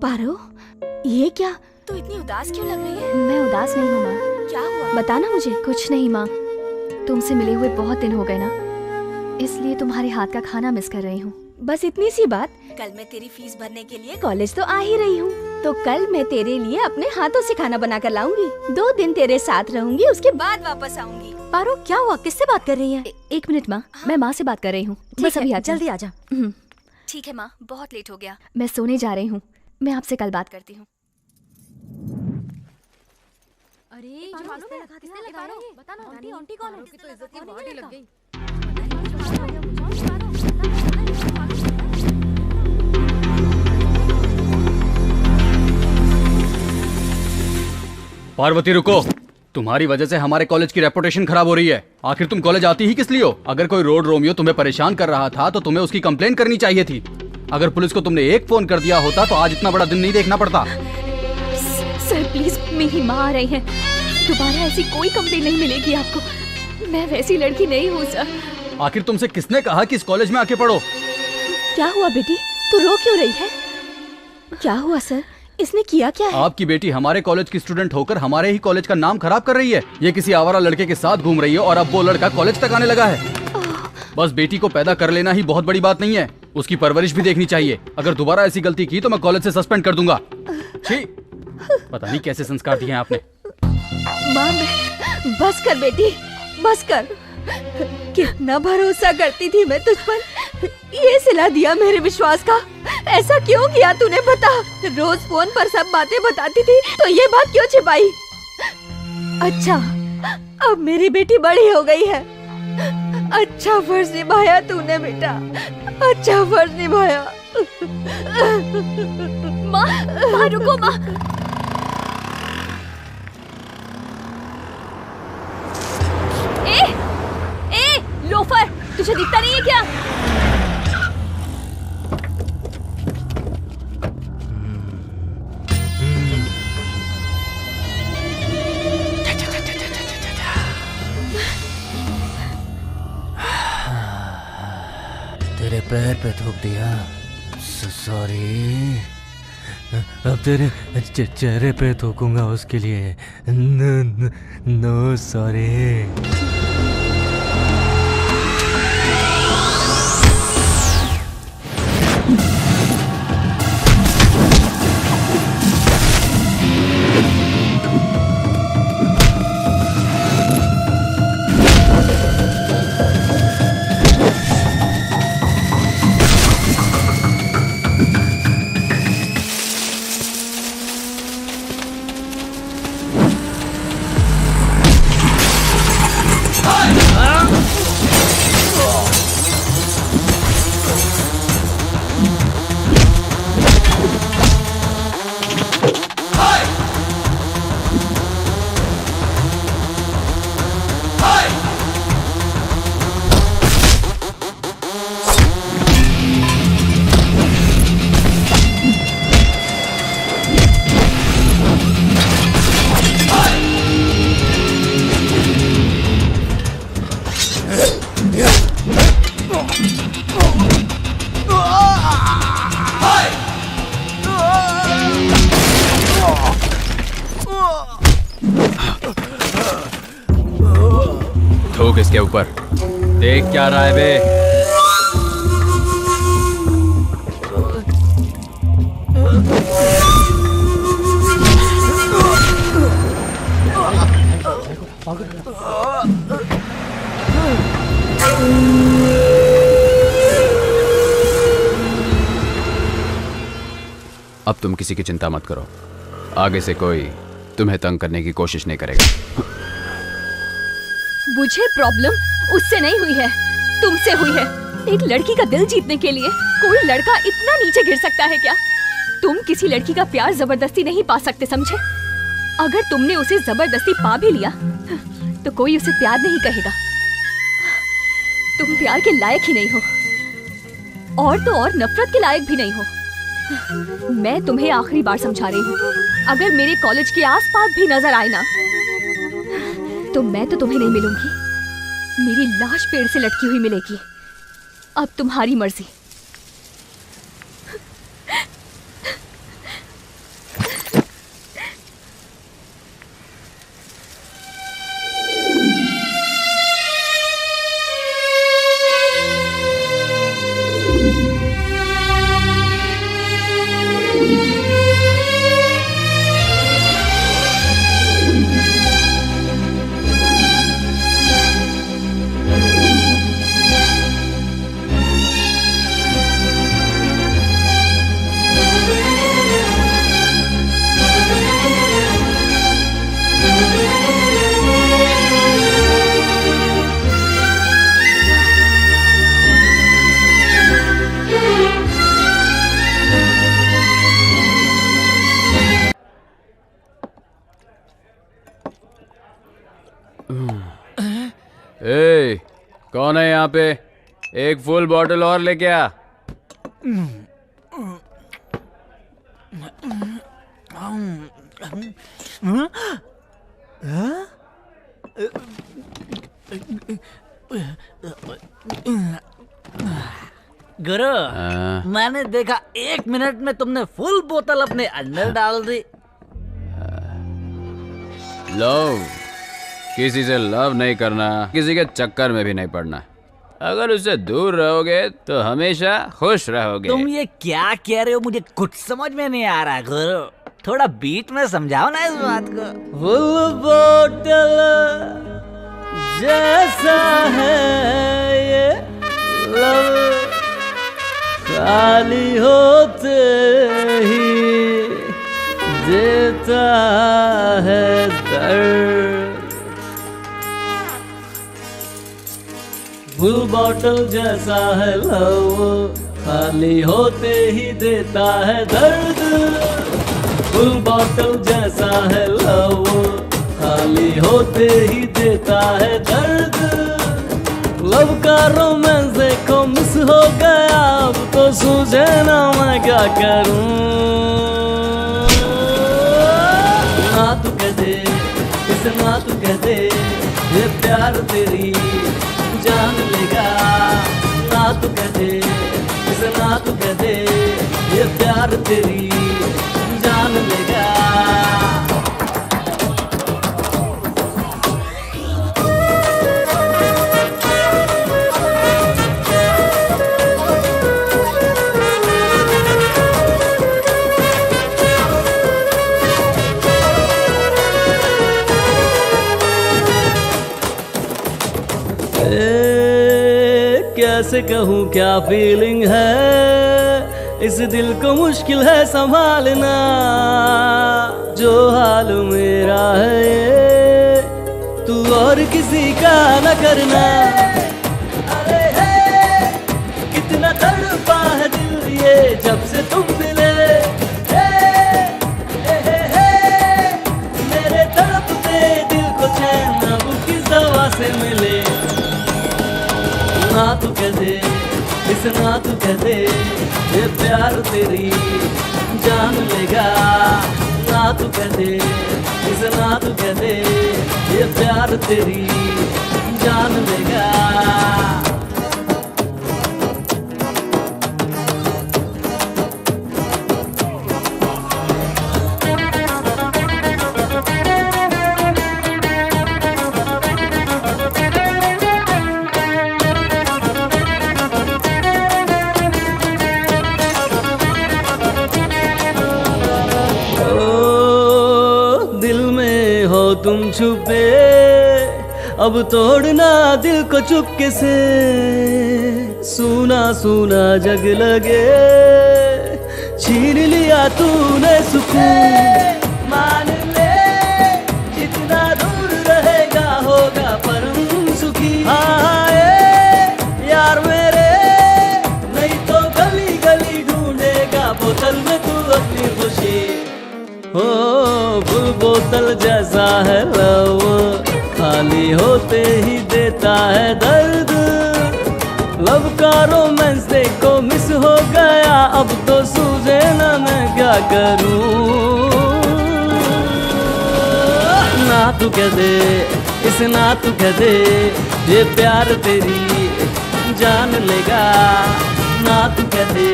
पारो, ये क्या, तू इतनी उदास क्यों लग रही है? मैं उदास नहीं हूँ माँ। क्या हुआ? बताना मुझे। कुछ नहीं माँ, तुमसे मिले हुए बहुत दिन हो गए ना, इसलिए तुम्हारे हाथ का खाना मिस कर रही हूँ। बस इतनी सी बात। कल मैं तेरी फीस भरने के लिए कॉलेज तो आ ही रही हूँ, तो कल मैं तेरे लिए अपने हाथों से खाना बना कर लाऊंगी। 2 दिन तेरे साथ रहूंगी, उसके बाद वापस आऊंगी। पारो, क्या हुआ? किससे बात कर रही है? एक मिनट माँ, मैं माँ से बात कर रही हूँ। बस अभी जल्दी आ जा। ठीक है माँ, बहुत लेट हो गया, मैं सोने जा रही हूँ। मैं आपसे कल बात करती हूँ। अरे बताना, आंटी कौन है? तो इज्जत की बात ही लग गई। पार्वती रुको, तुम्हारी वजह से हमारे कॉलेज की रेपुटेशन खराब हो रही है। आखिर तुम कॉलेज आती ही किस लिए हो? अगर कोई रोड रोमियो तुम्हें परेशान कर रहा था तो तुम्हें उसकी कंप्लेन करनी चाहिए थी। अगर पुलिस को तुमने एक फोन कर दिया होता तो आज इतना बड़ा दिन नहीं देखना पड़ता। सर प्लीज, मेरी माँ आ रही है, दोबारा ऐसी कोई कंप्लेन नहीं मिलेगी आपको। मैं वैसी लड़की नहीं हूँ सर। आखिर तुमसे किसने कहा कि इस कॉलेज में आके पढ़ो? क्या हुआ बेटी, तू रो क्यों रही है? क्या हुआ सर, इसने किया क्या है? आपकी बेटी हमारे कॉलेज की स्टूडेंट होकर हमारे ही कॉलेज का नाम खराब कर रही है। ये किसी आवारा लड़के के साथ घूम रही है और अब वो लड़का कॉलेज तक आने लगा है। बस बेटी को पैदा कर लेना ही बहुत बड़ी बात नहीं है, उसकी परवरिश भी देखनी चाहिए। अगर दोबारा ऐसी गलती की तो मैं कॉलेज से सस्पेंड कर दूंगा। छी, पता नहीं कैसे संस्कार दिए हैं आपने। माँ, बस कर बेटी, बस कर। कितना भरोसा करती थी मैं तुझ पर, ये सिला दिया मेरे विश्वास का। ऐसा क्यों किया तूने, बता। रोज फोन पर सब बातें बताती थी, तो ये बात क्यों छिपाई? अच्छा, अब मेरी बेटी बड़ी हो गई है। अच्छा फर्ज निभाया तूने बेटा, अच्छा फर्ज निभाया। माँ रुको माँ। ए लोफर, तुझे दिखता नहीं है क्या? तेरे पैर पे थूक दिया, सॉरी। अब तेरे चेहरे पे थूकूंगा, उसके लिए नो सॉरी। थूक इसके ऊपर। देख क्या रहा है बे? अब तुम किसी की चिंता मत करो, आगे से कोई तुम्हें तंग करने की कोशिश नहीं करेगा। मुझे प्रॉब्लम उससे नहीं हुई है, तुमसे हुई है। एक लड़की का दिल जीतने के लिए कोई लड़का इतना नीचे गिर सकता है क्या? तुम किसी लड़की का प्यार जबरदस्ती नहीं पा सकते, समझे? अगर तुमने उसे जबरदस्ती पा भी लिया तो कोई उसे प्यार नहीं कहेगा। तुम प्यार के लायक ही नहीं हो, और तो और नफरत के लायक भी नहीं हो। मैं तुम्हें आखिरी बार समझा रही हूँ, अगर मेरे कॉलेज के आसपास भी नजर आए ना तो मैं तो तुम्हें नहीं मिलूंगी, मेरी लाश पेड़ से लटकी हुई मिलेगी। अब तुम्हारी मर्जी। ए, कौन है यहाँ पे? एक फुल बॉटल और लेके आ। गुरु, मैंने देखा 1 मिनट में तुमने फुल बोतल अपने अंदर डाल दी। लव, किसी से लव नहीं करना, किसी के चक्कर में भी नहीं पड़ना। अगर उससे दूर रहोगे तो हमेशा खुश रहोगे। तुम ये क्या कह रहे हो? मुझे कुछ समझ में नहीं आ रहा गुरु, थोड़ा बीट में समझाओ ना इस बात को। फुल बोतल जैसा है ये लव, खाली होते ही देता है दर्द। फुल बॉटल जैसा है लव, खाली होते ही देता है दर्द। फुल बॉटल जैसा है लव, खाली होते ही देता है दर्द। लव का रोमांस देखो मिस हो गया, अब तो सूझे ना मैं क्या करूं। ना तू कह दे, इतना तू कह दे, ये प्यार तेरी जान लेगा। ना तू कह दे, इतना तू कह दे, ये प्यार तेरी जान लेगा। कैसे कहूँ क्या फीलिंग है, इस दिल को मुश्किल है संभालना। जो हाल मेरा है ये, तू और किसी का न करना। अरे है कितना तड़पा है दिल ये जब से तुम मिले। मेरे तड़पते दिल को चैन अब किस दवा से मिले। ना तू कह दे, इतना तू कह दे, ये प्यार तेरी जान लेगा। ना तू कह दे, इतना तू कह दे, ये प्यार तेरी जान लेगा। तुम छुपे अब तोड़ना दिल को चुपके से। सूना सूना जग लगे, छीन लिया दिया तूने सुकून। मान ले जितना दूर रहेगा होगा परम सुखी। हाँ यार मेरे, नहीं तो गली गली ढूंढेगा बोतल में तू अपनी खुशी। ओ फुल बोतल जैसा है लव, खाली होते ही देता है दर्द। लव का रोमांस देखो मिस हो गया, अब तो सूझे ना मैं क्या करूं। ना तू कह दे, इस ना तू कह दे, ये प्यार तेरी जान लेगा। ना तू कह दे,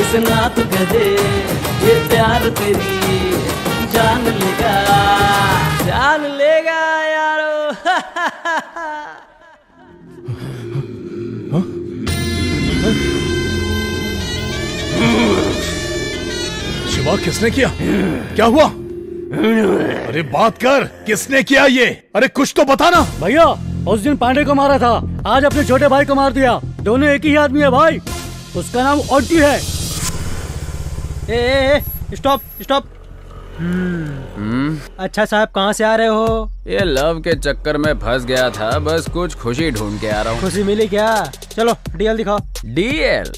इस ना तू कह दे, ये प्यार तेरी जान लेगा, जान लेगा यारो। शिवा, किसने किया? क्या हुआ? अरे बात कर, किसने किया ये? अरे कुछ तो बता ना। भैया उस दिन पांडे को मारा था, आज अपने छोटे भाई को मार दिया। दोनों एक ही आदमी है भाई, उसका नाम ऑन्टी है। Stop stop. अच्छा साहब, कहाँ से आ रहे हो? ये लव के चक्कर में फंस गया था, बस कुछ खुशी ढूंढ के आ रहा हूँ। खुशी मिली क्या? चलो डीएल दिखाओ। डीएल?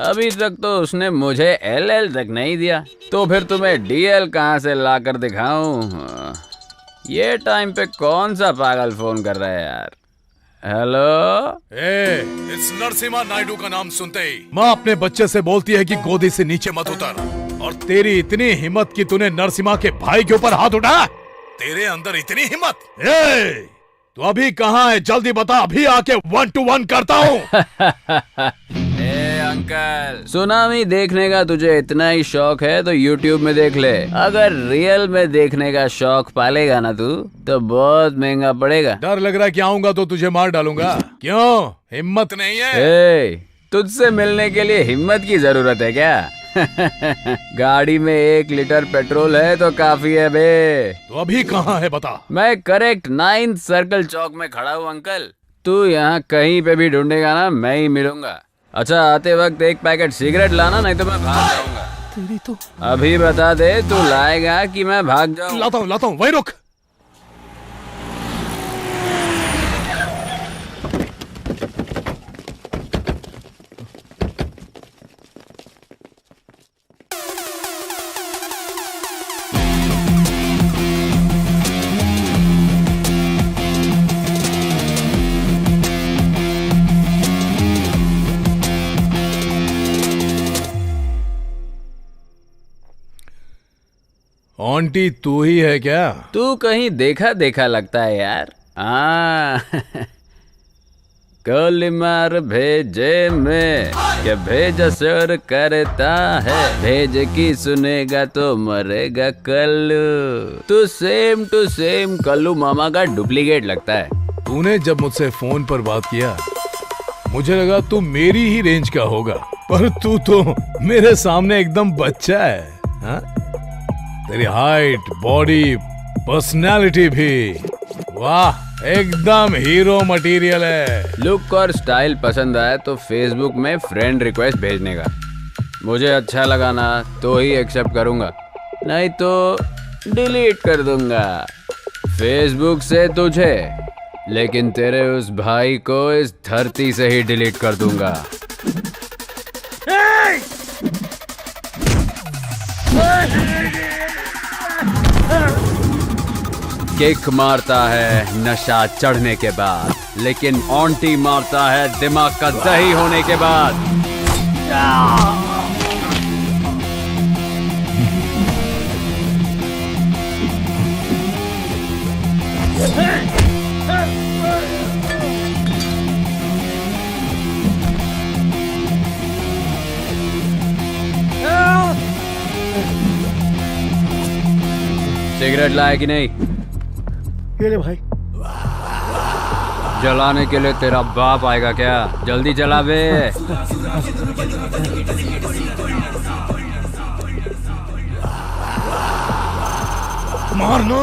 अभी तक तो उसने मुझे एलएल तक नहीं दिया, तो फिर तुम्हें डीएल कहाँ से लाकर दिखाऊं? ये टाइम पे कौन सा पागल फोन कर रहा है यार? हेलो, इस नरसिम्हा नायडू का नाम सुनते ही माँ अपने बच्चे से बोलती है कि गोदी से नीचे मत उतर। और तेरी इतनी हिम्मत कि तूने नरसिम्हा के भाई के ऊपर हाथ उठाया? तेरे अंदर इतनी हिम्मत? तू अभी कहाँ है? जल्दी बता, अभी आके 1 to 1 करता हूँ। अंकल, सुनामी देखने का तुझे इतना ही शौक है तो YouTube में देख ले। अगर रियल में देखने का शौक पालेगा ना तू, तो बहुत महंगा पड़ेगा। डर लग रहा है कि आऊंगा तो तुझे मार डालूंगा। क्यों, हिम्मत नहीं है? तुझसे मिलने के लिए हिम्मत की जरूरत है क्या? गाड़ी में 1 लीटर पेट्रोल है तो काफी है बे। तो अभी कहाँ है बता? मैं करेक्ट 9th सर्कल चौक में खड़ा हूँ अंकल। तू यहाँ कहीं पे भी ढूंढेगा ना, मैं ही मिलूंगा। अच्छा, आते वक्त 1 पैकेट सिगरेट लाना, नहीं तो मैं भाग जाऊंगा। तेरी तो अभी बता दे, तू लाएगा कि मैं भाग जाऊं? लाता हूँ, वही रुक। आंटी तू ही है क्या? तू कहीं देखा देखा लगता है यार। कोलिमार भेजे में क्या भेज असर करता है, भेज की सुनेगा तो मरेगा कल्लू। तू सेम टू सेम कल्लू मामा का डुप्लीकेट लगता है। तूने जब मुझसे फोन पर बात किया मुझे लगा तू मेरी ही रेंज का होगा, पर तू तो मेरे सामने एकदम बच्चा है। हा? तेरी हाइट, बॉडी, पर्सनालिटी भी, वाह, एकदम हीरो मटेरियल है। लुक और स्टाइल पसंद आया तो फेसबुक में फ्रेंड रिक्वेस्ट भेजने का। मुझे अच्छा लगा ना तो ही एक्सेप्ट करूंगा, नहीं तो डिलीट कर दूंगा फेसबुक से तुझे, लेकिन तेरे उस भाई को इस धरती से ही डिलीट कर दूंगा। किक मारता है नशा चढ़ने के बाद, लेकिन ऑन्टी मारता है दिमाग का दही होने के बाद। सिगरेट लाए कि नहीं? ये ले भाई। जलाने के लिए तेरा बाप आएगा क्या? जल्दी जला बे। मारना।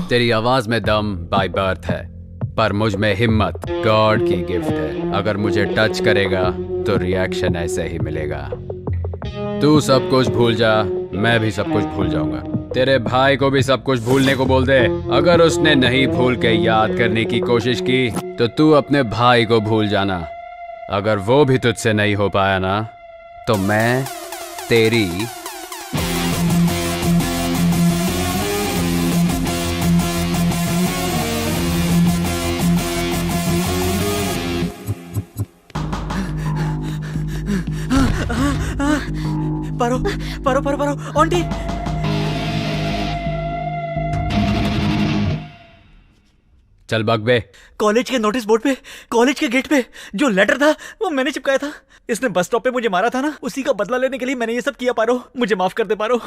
तेरी आवाज में दम बाय बर्थ है, पर मुझ में हिम्मत गॉड की गिफ्ट है। अगर मुझे टच करेगा तो रिएक्शन ऐसे ही मिलेगा। तू सब कुछ भूल जा, मैं भी सब कुछ भूल जाऊंगा। तेरे भाई को भी सब कुछ भूलने को बोल दे। अगर उसने नहीं भूल के याद करने की कोशिश की तो तू अपने भाई को भूल जाना। अगर वो भी तुझसे नहीं हो पाया ना तो मैं तेरी पारो पारो पारो पारो आंटी। चल बग बे। कॉलेज के नोटिस बोर्ड पे, कॉलेज के गेट पे जो लेटर था वो मैंने चिपकाया था। इसने बस स्टॉप पे मुझे मारा था ना, उसी का बदला लेने के लिए मैंने ये सब किया। पारो मुझे माफ कर दे पारो।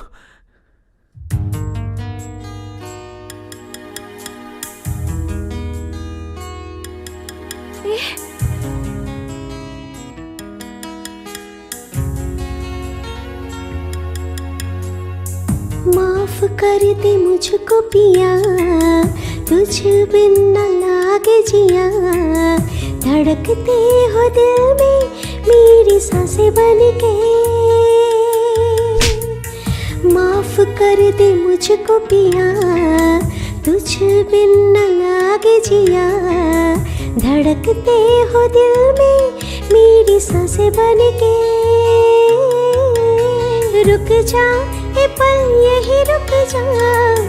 माफ कर दे मुझको पिया, तुझ बिन न लागे जिया। धड़कते हो दिल में मेरी सांसें बन के। माफ कर दे मुझको पिया, तुझ बिन न लागे जिया। धड़कते हो दिल में मेरी सांसें बन के। रुक जा ए पल यही रुक जा,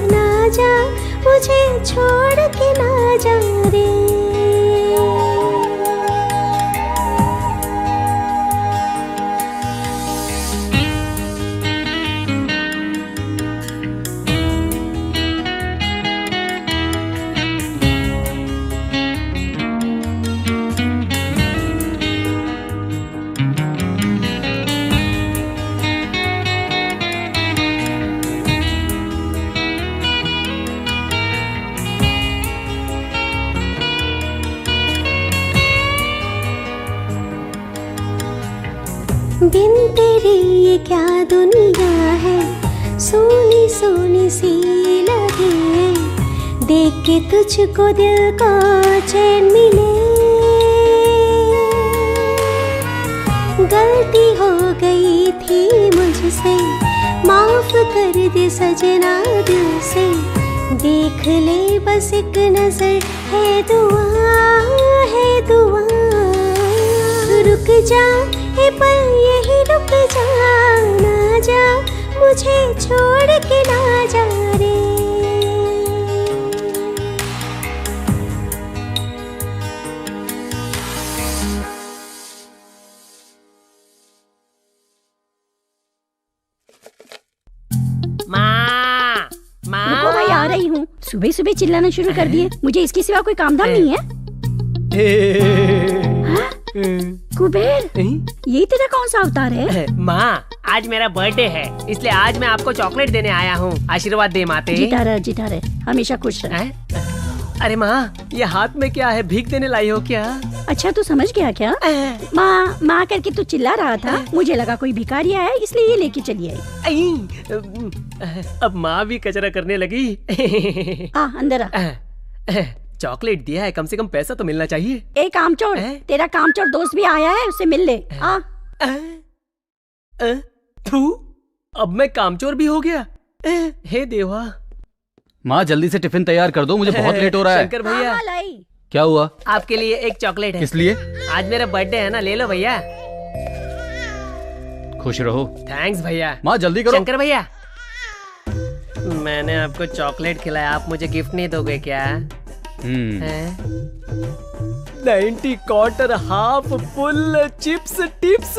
ना जा मुझे छोड़ के ना जा रे। बिन तेरे ये क्या दुनिया है, सोनी सोनी सी लगे। देख के तुझको दिल को चैन मिले। गलती हो गई थी मुझसे, माफ कर दे सजना दिल से। देख ले बस एक नजर, है दुआ है दुआ। रुक जा ए पल यही रुक जा, ना जा मुझे छोड़ के ना जा रे। रुको भाई, आ रही हूँ। सुबह सुबह चिल्लाना शुरू कर दिए। मुझे इसके सिवा कोई काम धाम नहीं है। कुबेर, ये तेरा कौन सा अवतार है? माँ, आज मेरा बर्थडे है, इसलिए आज मैं आपको चॉकलेट देने आया हूँ। आशीर्वाद दे माते। जीता रहे, हमेशा खुश रहे। अरे माँ, ये हाथ में क्या है? भीख देने लाई हो क्या? अच्छा, तू समझ गया क्या? माँ माँ करके तू चिल्ला रहा था, मुझे लगा कोई भिखारी है, इसलिए ये लेके चली आई। अब माँ भी कचरा करने लगी। अंदर आ। चॉकलेट दिया है, कम से कम पैसा तो मिलना चाहिए। ए कामचोर, तेरा कामचोर दोस्त भी आया है, उससे मिल ले। थू, अब मैं कामचोर भी हो गया। हे देवा। माँ जल्दी से टिफिन तैयार कर दो, मुझे बहुत लेट हो रहा है। शंकर भैया, क्या हुआ? आपके लिए एक चॉकलेट है। किस लिए? आज मेरा बर्थडे है ना, ले लो भैया। खुश रहो। थैंक्स भैया। माँ जल्दी करो। शंकर भैया, मैंने आपको चॉकलेट खिलाया, आप मुझे गिफ्ट नहीं दोगे क्या? 90 quarter half full chips tips.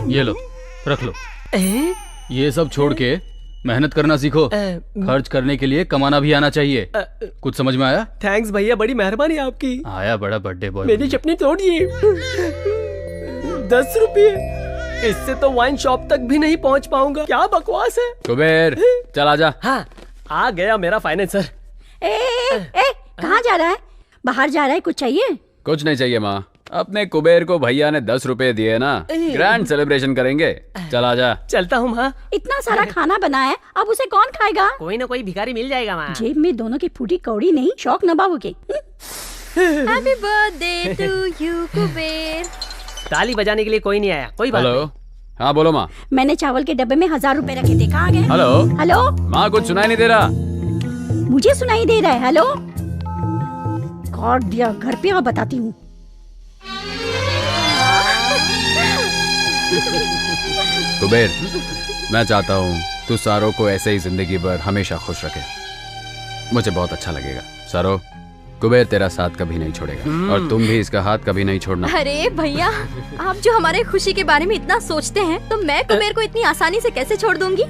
ये लो, रख लो। ये सब छोड़ के मेहनत करना सीखो। खर्च करने के लिए कमाना भी आना चाहिए। कुछ समझ में आया? थैंक्स भैया, बड़ी मेहरबानी आपकी। आया बड़ा बर्थडे बॉय। मेरी चपनी तोड़िए। 10 रुपये, इससे तो वाइन शॉप तक भी नहीं पहुंच पाऊंगा। क्या बकवास है। कुबेर, चल आजा। हाँ, आ गया मेरा फाइनेंसर। कहाँ जा रहा है? बाहर जा रहा है? कुछ चाहिए? कुछ नहीं चाहिए माँ, अपने कुबेर को भैया ने 10 रुपए दिए ना, ग्रैंड सेलिब्रेशन करेंगे। चल आजा। चलता हूँ माँ। इतना सारा खाना बना है, अब उसे कौन खाएगा? कोई ना कोई भिखारी मिल जाएगा माँ। जेब में दोनों की फूटी कौड़ी नहीं, शौक नभाओगे। Happy birthday to you Kuber. ताली बजाने के लिए कोई नहीं आया, कोई बात हेलो, हाँ बोलो माँ। मैंने चावल के डब्बे में 1000 रुपए रखे थे, कहाँ गए? हेलो हेलो, माँ कुछ सुनाई नहीं दे रहा। मुझे सुनाई दे रहा है। हेलो, गॉड दिया, घर पे आओ बताती हूँ। कुबेर, मैं चाहता हूँ तू सारो को ऐसे ही जिंदगी भर हमेशा खुश रखे। मुझे बहुत अच्छा लगेगा। सारो, कुबेर तेरा साथ कभी नहीं छोड़ेगा और तुम भी इसका हाथ कभी नहीं छोड़ना। अरे भैया, आप जो हमारे खुशी के बारे में इतना सोचते हैं, तो मैं कुबेर को इतनी आसानी से कैसे छोड़ दूंगी?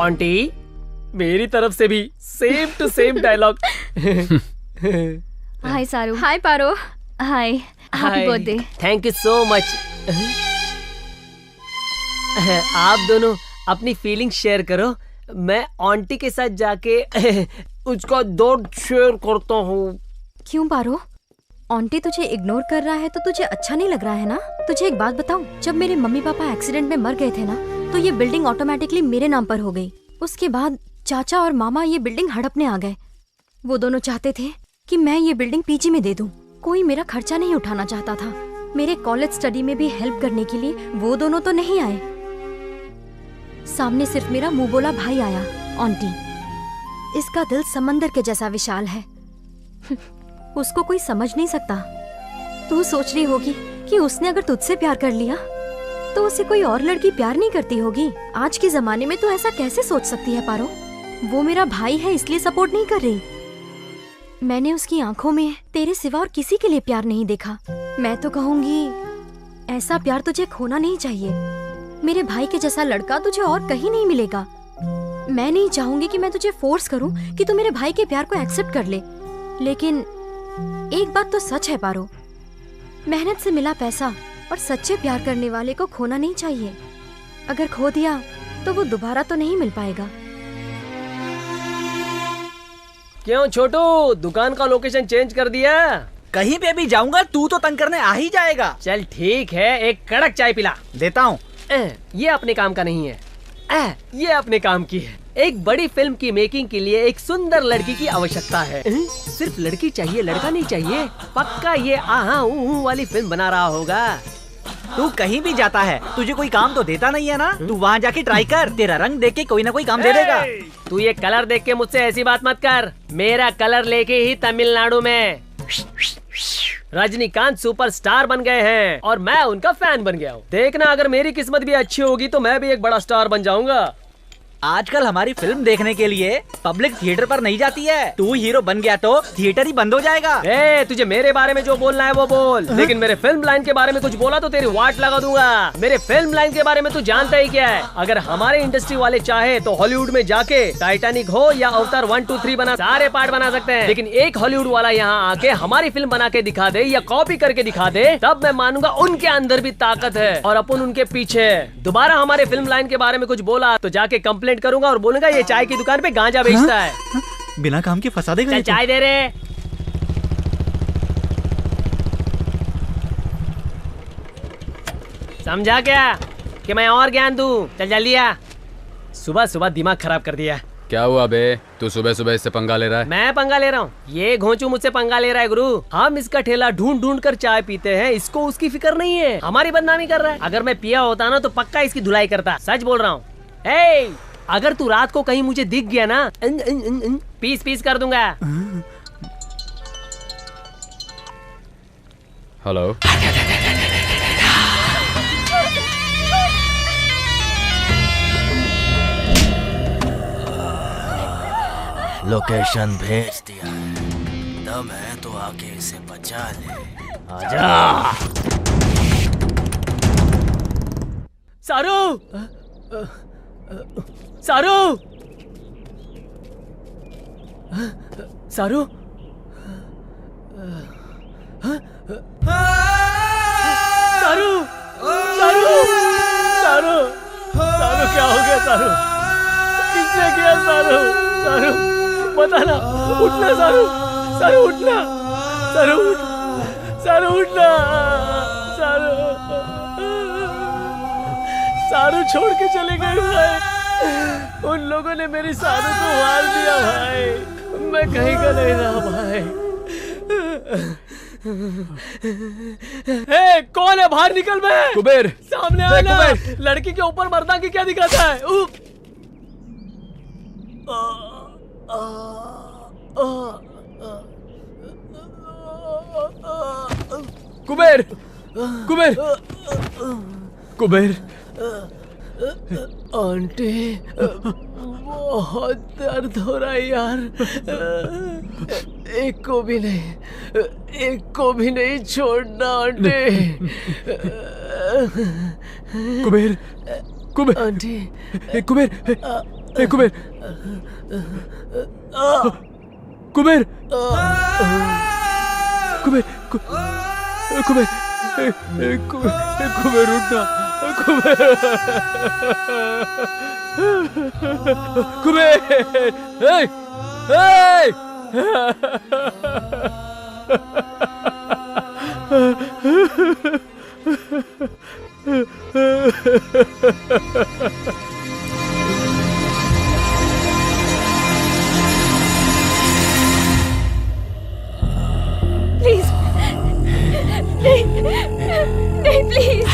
आंटी, मेरी तरफ से भी same to same dialogue. Hi Saru. Hi Paro. Hi, happy birthday. Thank you so much. आप दोनों अपनी फीलिंग शेयर करो, मैं आंटी के साथ जाके उसका दर्द शेयर करता हूँ। क्यों पारो? आंटी तुझे इग्नोर कर रहा है तो तुझे अच्छा नहीं लग रहा है ना? तुझे एक बात बताऊं, जब मेरे मम्मी पापा एक्सीडेंट में मर गए थे ना, तो ये बिल्डिंग ऑटोमेटिकली मेरे नाम पर हो गई। उसके बाद चाचा और मामा ये बिल्डिंग हड़पने आ गए। वो दोनों चाहते थे कि मैं ये बिल्डिंग पीजी में दे दूं। कोई मेरा खर्चा नहीं उठाना चाहता था। मेरे कॉलेज स्टडी में भी हेल्प करने के लिए वो दोनों तो नहीं आए। सामने सिर्फ मेरा मुंह बोला भाई आया। आंटी, इसका दिल समंदर के जैसा विशाल है। उसको कोई समझ नहीं सकता। तू सोच रही होगी कि उसने अगर तुझसे प्यार कर लिया तो उसे कोई और लड़की प्यार नहीं करती होगी। आज के जमाने में तो ऐसा कैसे सोच सकती है पारो? वो मेरा भाई है इसलिए सपोर्ट नहीं कर रही। मैंने उसकी आंखों में तेरे सिवा और किसी के लिए प्यार नहीं देखा। मैं तो कहूँगी ऐसा प्यार तुझे खोना नहीं चाहिए। मेरे भाई के जैसा लड़का तुझे और कहीं नहीं मिलेगा। मैं नहीं चाहूंगी कि मैं तुझे फोर्स करूं कि तू मेरे भाई के प्यार को एक्सेप्ट कर ले, लेकिन एक बात तो सच है पारो, मेहनत से मिला पैसा और सच्चे प्यार करने वाले को खोना नहीं चाहिए। अगर खो दिया तो वो दोबारा तो नहीं मिल पाएगा। क्यों छोटू, दुकान का लोकेशन चेंज कर दिया? कहीं पे भी जाऊंगा तू तो तंग करने आ ही जाएगा। चल ठीक है, एक कड़क चाय पिला। देता हूँ। ये अपने काम का नहीं है, ये अपने काम की है। एक बड़ी फिल्म की मेकिंग के लिए एक सुंदर लड़की की आवश्यकता है। सिर्फ लड़की चाहिए, लड़का नहीं चाहिए। पक्का ये आहा ऊ वाली फिल्म बना रहा होगा। तू कहीं भी जाता है, तुझे कोई काम तो देता नहीं है ना? तू वहाँ जाके ट्राई कर, तेरा रंग देख के कोई ना कोई काम दे देगा। तू ये कलर देख के मुझसे ऐसी बात मत कर। मेरा कलर लेके ही तमिलनाडु में रजनीकांत सुपरस्टार बन गए हैं और मैं उनका फैन बन गया हूँ। देखना, अगर मेरी किस्मत भी अच्छी होगी तो मैं भी एक बड़ा स्टार बन जाऊंगा। आजकल हमारी फिल्म देखने के लिए पब्लिक थिएटर पर नहीं जाती है। तू हीरो बन गया तो थिएटर ही बंद हो जाएगा। तुझे मेरे बारे में जो बोलना है वो बोल, लेकिन मेरे फिल्म लाइन के बारे में कुछ बोला तो तेरी वाट लगा दूंगा। मेरे फिल्म लाइन के बारे में तू जानता ही क्या है। अगर हमारे इंडस्ट्री वाले चाहे तो हॉलीवुड में जाके टाइटैनिक हो या अवतार 1, 2, 3 बना सारे पार्ट बना सकते हैं, लेकिन एक हॉलीवुड वाला यहाँ आके हमारी फिल्म बना के दिखा दे या कॉपी करके दिखा दे, तब मैं मानूंगा उनके अंदर भी ताकत है और अपन उनके पीछे। दोबारा हमारे फिल्म लाइन के बारे में कुछ बोला तो जाके कंप्लेंट करूंगा और बोलूंगा ये चाय की दुकान पे गांजा बेचता है। बिना काम के फंसा देगा। चल चाय दे रे। समझा क्या कि मैं और ज्ञान दूं? चल जल्दी आ। सुबह सुबह दिमाग खराब कर दिया। क्या हुआ बे, तू सुबह सुबह इससे पंगा ले रहा है? मैं पंगा ले रहा हूँ? ये घोंचू मुझसे पंगा ले रहा है गुरु। हम इसका ठेला ढूंढ ढूंढ कर चाय पीते हैं, इसको उसकी फिक्र नहीं है, हमारी बदनामी कर रहा है। अगर मैं पिया होता ना तो पक्का इसकी धुलाई करता। सच बोल रहा हूँ। अगर तू रात को कहीं मुझे दिख गया ना, पीस पीस कर दूंगा। हेलो, लोकेशन भेज दिया है, दम है तो आके इसे बचा ले। आजा। सारू, सारू, सारू, सारू, सारू, सारू, सारू, क्या हो गया सारू? किसने किया सारू? सारू बताना, उठना सारू, सारू उठना, सारू उठ, सारू उठना, सारू, सारू छोड़ के चले गए भाई। उन लोगों ने मेरी सारू को मार दिया भाई। मैं कहीं का नहीं रहा भाई। हे, कौन है? बाहर निकल बे। कुबेर, सामने आना। लड़की के ऊपर मर्दा की क्या दिखाता है? कुबेर, कुबेर, कुबेर। आंटी, बहुत दर्द हो रहा है यार। एक को भी नहीं छोड़ना आंटी। कुबेर, कुबेर, आंटी, कुबेर, कुबेर, कुबेर, कुबेर, कुबेर, कुबेर उठना, कुबेर, कुबेर, प्लीज नहीं, नहीं प्लीज।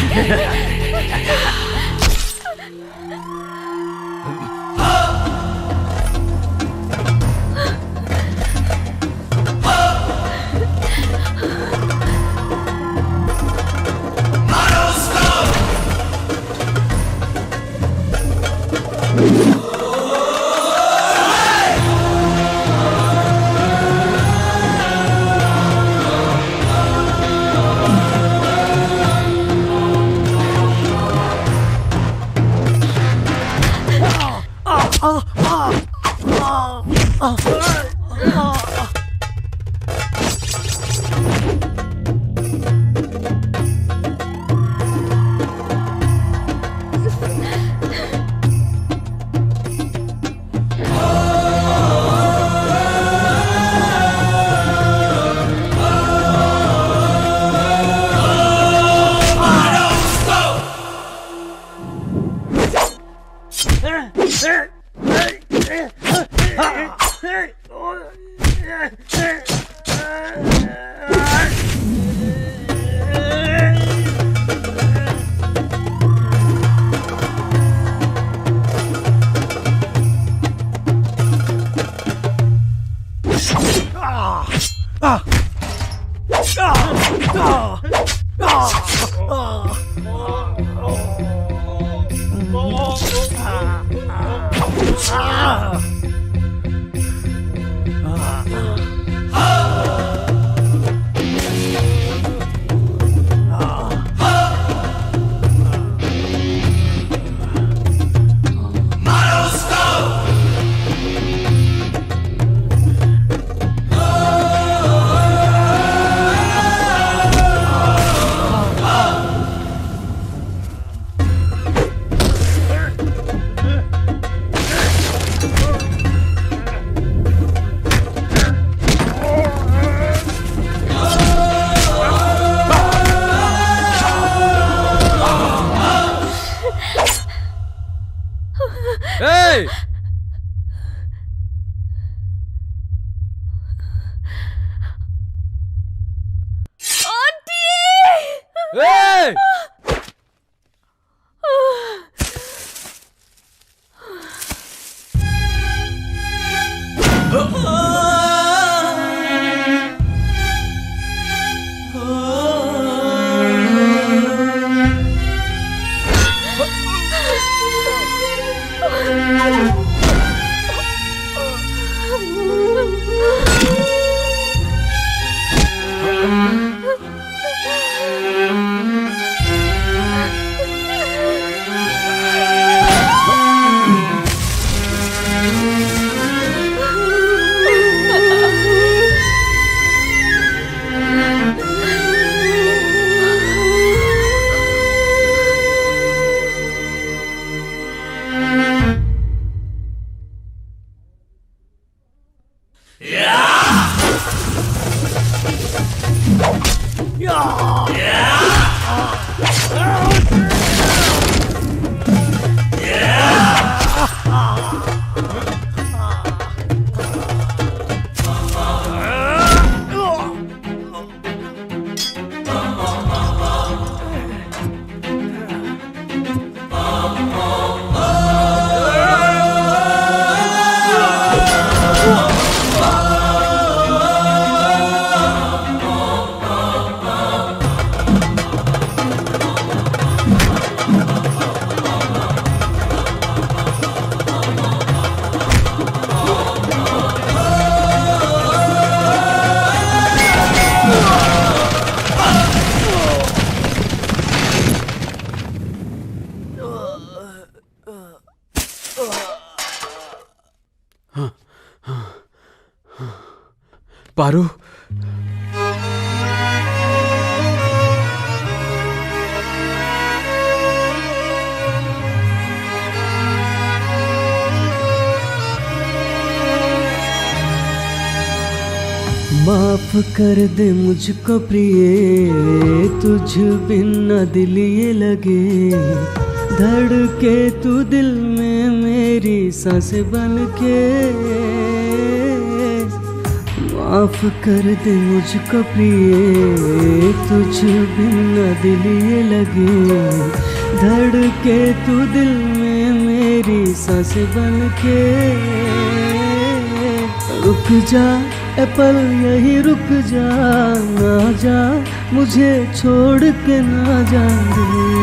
पारू, माफ कर दे मुझको प्रिय, तुझ बिन न दिल ये लगे, धड़के तू दिल में मेरी सांस बन के। माफ कर दे मुझको प्रिय, तुझ बिन न दिल ये लगे, धड़के तू दिल में मेरी सांस बन के। रुक जा ए पल यही रुक जा, ना जा मुझे छोड़ के ना जा रे।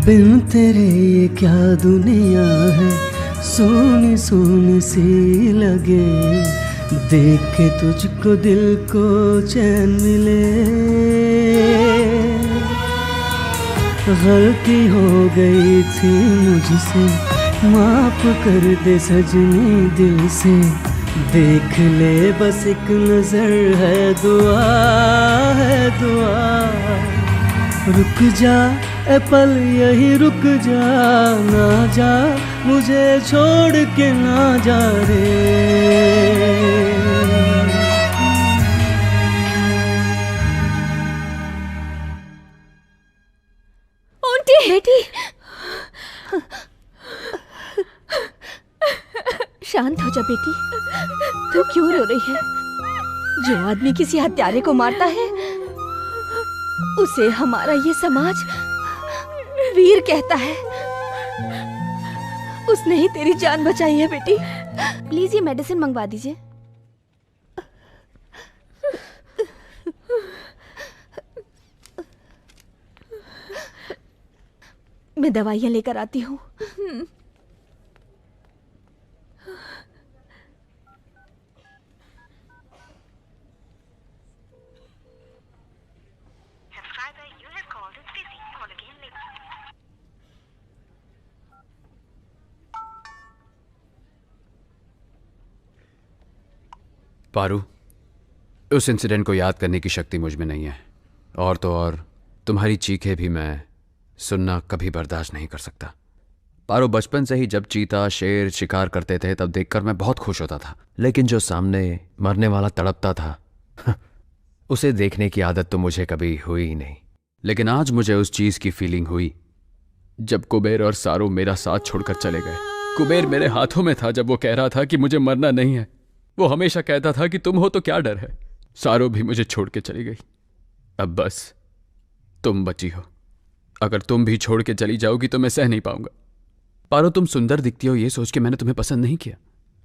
बिन तेरे ये क्या दुनिया है, सोनी सोनी सी लगे, देख के तुझको दिल को चैन मिले। गलती हो गई थी मुझसे, माफ कर दे सजनी दिल से, देख ले बस एक नजर है दुआ, है दुआ। रुक जा ए पल यही रुक जा, ना जा मुझे छोड़ के ना जा रे। आंटी, बेटी, शांत हो जा बेटी। तू क्यों रो रही है? जो आदमी किसी हत्यारे को मारता है उसे हमारा ये समाज वीर कहता है। उसने ही तेरी जान बचाई है बेटी। प्लीज ये मेडिसिन मंगवा दीजिए। मैं दवाइयाँ लेकर आती हूँ। पारू, उस इंसिडेंट को याद करने की शक्ति मुझ में नहीं है, और तो और तुम्हारी चीखें भी मैं सुनना कभी बर्दाश्त नहीं कर सकता। पारू, बचपन से ही जब चीता शेर शिकार करते थे तब देखकर मैं बहुत खुश होता था, लेकिन जो सामने मरने वाला तड़पता था उसे देखने की आदत तो मुझे कभी हुई ही नहीं। लेकिन आज मुझे उस चीज की फीलिंग हुई जब कुबेर और सारू मेरा साथ छोड़कर चले गए। कुबेर मेरे हाथों में था जब वो कह रहा था कि मुझे मरना नहीं है। वो हमेशा कहता था कि तुम हो तो क्या डर है। सारू भी मुझे छोड़ के चली गई। अब बस तुम बची हो। अगर तुम भी छोड़ के चली जाओगी तो मैं सह नहीं पाऊंगा। पारो, तुम सुंदर दिखती हो ये सोच के मैंने तुम्हें पसंद नहीं किया,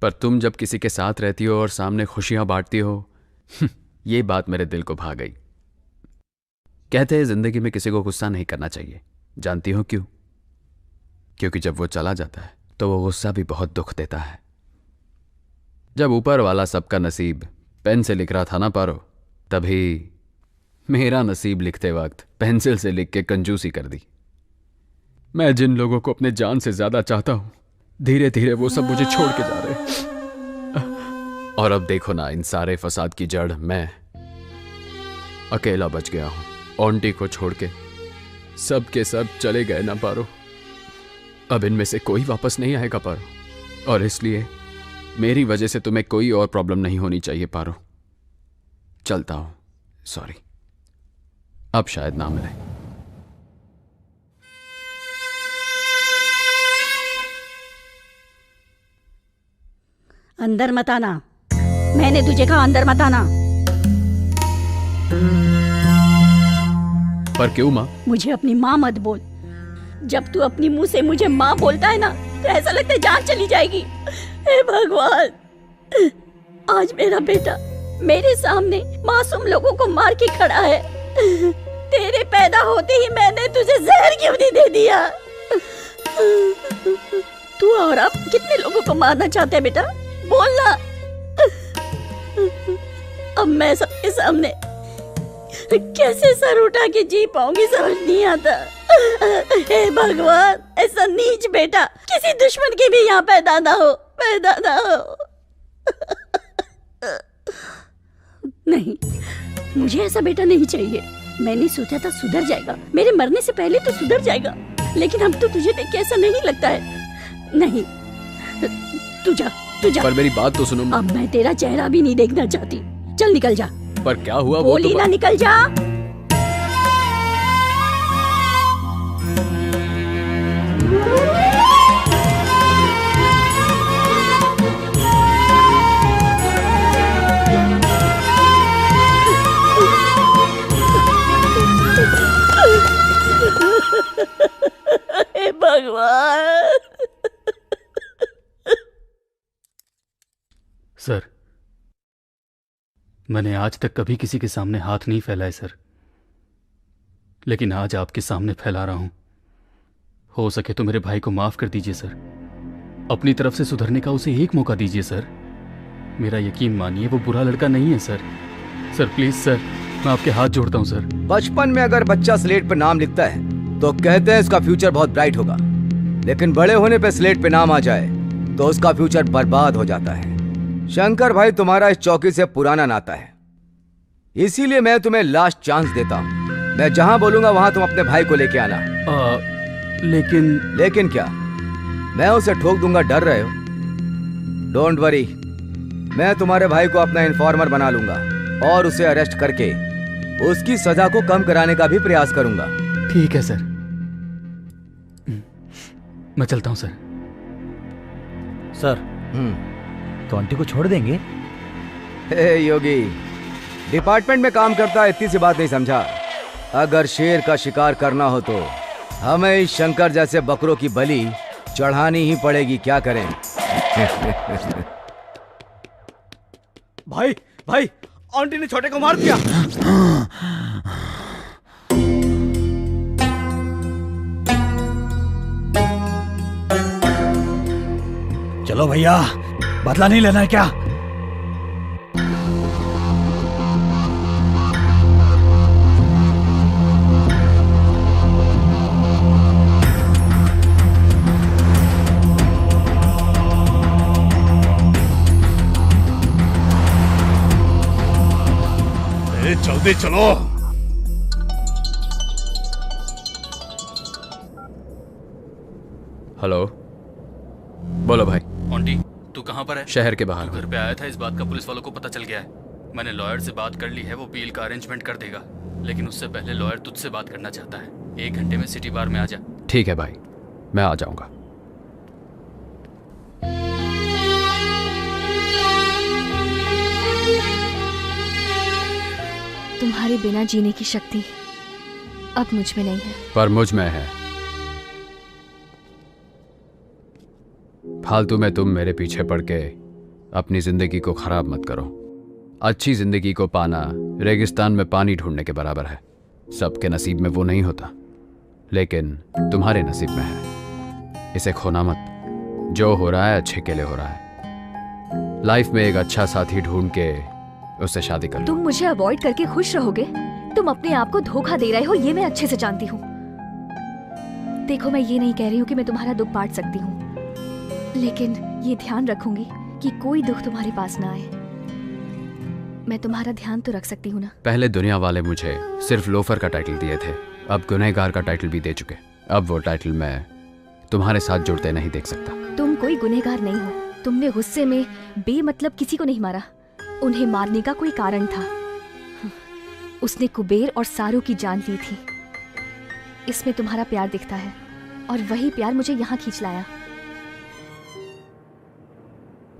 पर तुम जब किसी के साथ रहती हो और सामने खुशियां बांटती हो ये बात मेरे दिल को भा गई। कहते हैं जिंदगी में किसी को गुस्सा नहीं करना चाहिए। जानती हो क्यों? क्योंकि जब वो चला जाता है तो वो गुस्सा भी बहुत दुख देता है। जब ऊपर वाला सबका नसीब पेन से लिख रहा था ना पारो, तभी मेरा नसीब लिखते वक्त पेंसिल से लिख के कंजूसी कर दी। मैं जिन लोगों को अपने जान से ज्यादा चाहता हूं, धीरे धीरे वो सब मुझे छोड़ के जा रहे। और अब देखो ना, इन सारे फसाद की जड़ मैं अकेला बच गया हूं। आंटी को छोड़ के सब के सब चले गए ना पारो। अब इनमें से कोई वापस नहीं आएगा पारो, और इसलिए मेरी वजह से तुम्हें कोई और प्रॉब्लम नहीं होनी चाहिए पारो। चलता हूं, सॉरी, अब शायद ना मिले। अंदर मत आना, मैंने तुझे कहा अंदर मत आना। पर क्यों माँ? मुझे अपनी माँ मत बोल। जब तू अपनी मुंह से मुझे माँ बोलता है ना, तो ऐसा लगता है जान चली जाएगी। हे भगवान, आज मेरा बेटा मेरे सामने मासूम लोगों को मार के खड़ा है। तेरे पैदा होते ही मैंने तुझे जहर क्यों नहीं दे दिया? तू और अब कितने लोगों को मारना चाहते है बेटा? बोलना। अब मैं सबके सामने कैसे सर उठा के जी पाऊंगी, समझ नहीं आता। हे भगवान, ऐसा नीच बेटा किसी दुश्मन के भी यहाँ पैदा ना हो, पैदा ना हो। नहीं, मुझे ऐसा बेटा नहीं चाहिए। मैंने सोचा था सुधर जाएगा, मेरे मरने से पहले तो सुधर जाएगा, लेकिन अब तो तुझे देख के ऐसा नहीं लगता है। नहीं, तू जा, तू जा। पर मेरी बात तो सुनो। अब मैं तेरा चेहरा भी नहीं देखना चाहती। चल निकल जा। पर क्या हुआ? बोली ना, निकल जा। हे भगवान। सर, मैंने आज तक कभी किसी के सामने हाथ नहीं फैलाए सर, लेकिन आज आपके सामने फैला रहा हूं। हो सके तो मेरे भाई को माफ कर दीजिए सर। अपनी तरफ से सुधरने का उसे एक मौका दीजिए सर। मेरा यकीन मानिए, वो बुरा लड़का नहीं है सर। सर प्लीज सर, मैं आपके हाथ जोड़ता हूं सर। बचपन में अगर बच्चा स्लेट पे नाम लिखता है तो कहते हैं इसका फ्यूचर बहुत ब्राइट होगा, लेकिन बड़े होने पे स्लेट पे नाम आ जाए तो उसका फ्यूचर बर्बाद हो जाता है। शंकर भाई, तुम्हारा इस चौकी से पुराना नाता है, इसीलिए मैं तुम्हें लास्ट चांस देता हूँ। मैं जहां बोलूंगा वहां तुम अपने भाई को लेके आना। लेकिन क्या? मैं उसे ठोक दूंगा, डर रहे हो? डोंट वरी, मैं तुम्हारे भाई को अपना इन्फॉर्मर बना लूंगा और उसे अरेस्ट करके उसकी सजा को कम कराने का भी प्रयास करूंगा। ठीक है सर, मैं चलता हूं सर। सर, तो आंटी को छोड़ देंगे? हे योगी, डिपार्टमेंट में काम करता है, इतनी सी बात नहीं समझा? अगर शेर का शिकार करना हो तो हमें इस शंकर जैसे बकरों की बलि चढ़ानी ही पड़ेगी। क्या करें? भाई भाई, आंटी ने छोटे को मार दिया। चलो भैया, बदला नहीं लेना है क्या? जल्दी चलो। हेलो, बोलो भाई। आंटी, तू कहाँ पर है? शहर के बाहर। घर पे आया था, इस बात का पुलिस वालों को पता चल गया है। मैंने लॉयर से बात कर ली है, वो बेल का अरेंजमेंट कर देगा, लेकिन उससे पहले लॉयर तुझसे बात करना चाहता है। 1 घंटे में सिटी बार में आ जा। ठीक है भाई, मैं आ जाऊंगा। तुम्हारे बिना जीने की शक्ति अब मुझ में नहीं है, पर मुझ में है। फालतू में तुम मेरे पीछे पड़ के अपनी जिंदगी को खराब मत करो। अच्छी जिंदगी को पाना रेगिस्तान में पानी ढूंढने के बराबर है। सबके नसीब में वो नहीं होता, लेकिन तुम्हारे नसीब में है। इसे खोना मत। जो हो रहा है अच्छे के लिए हो रहा है। लाइफ में एक अच्छा साथी ढूंढ के उससे शादी कर लो। तुम मुझे अवॉइड करके खुश रहोगे? तुम अपने आप को धोखा दे रहे हो, ये मैं अच्छे से जानती हूँ। देखो, मैं ये नहीं कह रही हूँ कि मैं तुम्हारा दुख बांट सकती हूँ, लेकिन ये ध्यान रखूंगी कि कोई दुख तुम्हारे पास ना आए। मैं तुम्हारा ध्यान तो रख सकती हूँ ना? पहले दुनिया वाले मुझे सिर्फ लोफर का टाइटल दिए थे, अब गुनहगार का टाइटल भी दे चुके। अब वो टाइटल मैं तुम्हारे साथ जुड़ते नहीं देख सकता। तुम कोई गुनहगार नहीं हो। तुमने गुस्से में बेमतलब किसी को नहीं मारा। उन्हें मारने का कोई कारण था। उसने कुबेर और सारू की जान ली थी। इसमें तुम्हारा प्यार दिखता है, और वही प्यार मुझे यहाँ खींच लाया।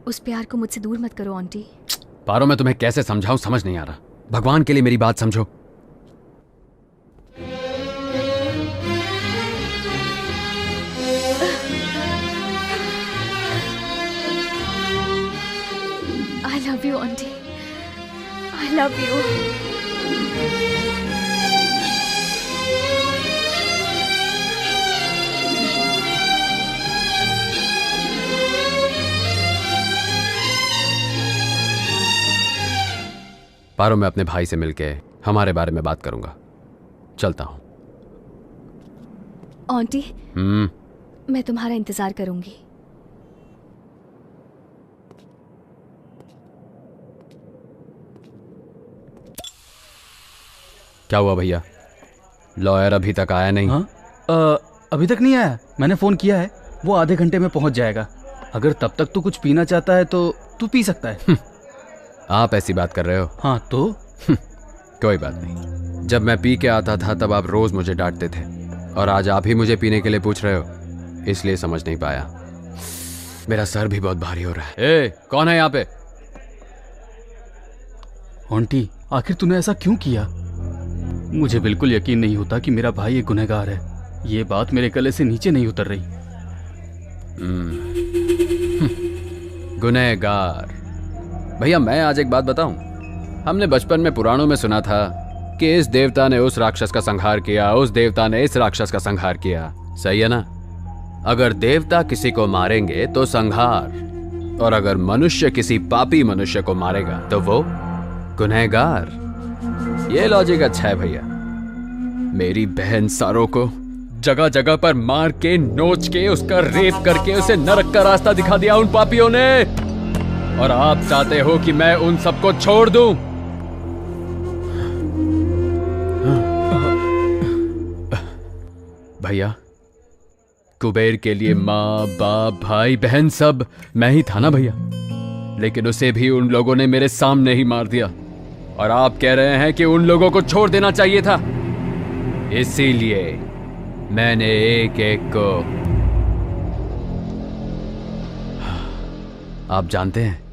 उस प्यार को मुझसे दूर मत करो आंटी। पारो, मैं तुम्हें कैसे समझाऊं, समझ नहीं आ रहा। भगवान के लिए मेरी बात समझो। I love you, auntie. I love you. पारो, मैं अपने भाई से मिलके हमारे बारे में बात करूंगा। चलता हूं। आंटी, मैं तुम्हारा इंतजार करूंगी। क्या हुआ भैया? लॉयर अभी तक आया नहीं? अभी तक नहीं आया। मैंने फोन किया है, वो आधे घंटे में पहुंच जाएगा। अगर तब तक तू कुछ पीना चाहता है तो तू पी सकता है। आप ऐसी बात कर रहे हो? हाँ तो कोई बात नहीं। जब मैं पी के आता था तब आप रोज मुझे डांटते थे, और आज आप ही मुझे पीने के लिए पूछ रहे हो, इसलिए समझ नहीं पाया। मेरा सर भी बहुत भारी हो रहा है। ए, कौन है यहाँ पे? आंटी, आखिर तूने ऐसा क्यों किया? मुझे बिल्कुल यकीन नहीं होता कि मेरा भाई एक गुनहगार है। ये बात मेरे गले से नीचे नहीं उतर रही। गुनहगार? भैया, मैं आज एक बात बताऊं। हमने बचपन में पुराणों में सुना था कि इस देवता ने उस राक्षस का संहार किया, उस देवता ने इस राक्षस का संहार किया। सही है ना? अगर देवता किसी को मारेंगे तो संहार, और अगर मनुष्य किसी पापी मनुष्य को मारेगा तो वो गुनहगार। ये लॉजिक अच्छा है भैया। मेरी बहन सारो को जगह जगह पर मार के, नोच के, उसका रेप करके उसे नरक का रास्ता दिखा दिया उन पापियों ने, और आप चाहते हो कि मैं उन सबको छोड़ दूं? भैया, कुबेर के लिए माँ, बाप, भाई, बहन सब मैं ही था ना भैया, लेकिन उसे भी उन लोगों ने मेरे सामने ही मार दिया, और आप कह रहे हैं कि उन लोगों को छोड़ देना चाहिए था। इसीलिए मैंने एक एक को। आप जानते हैं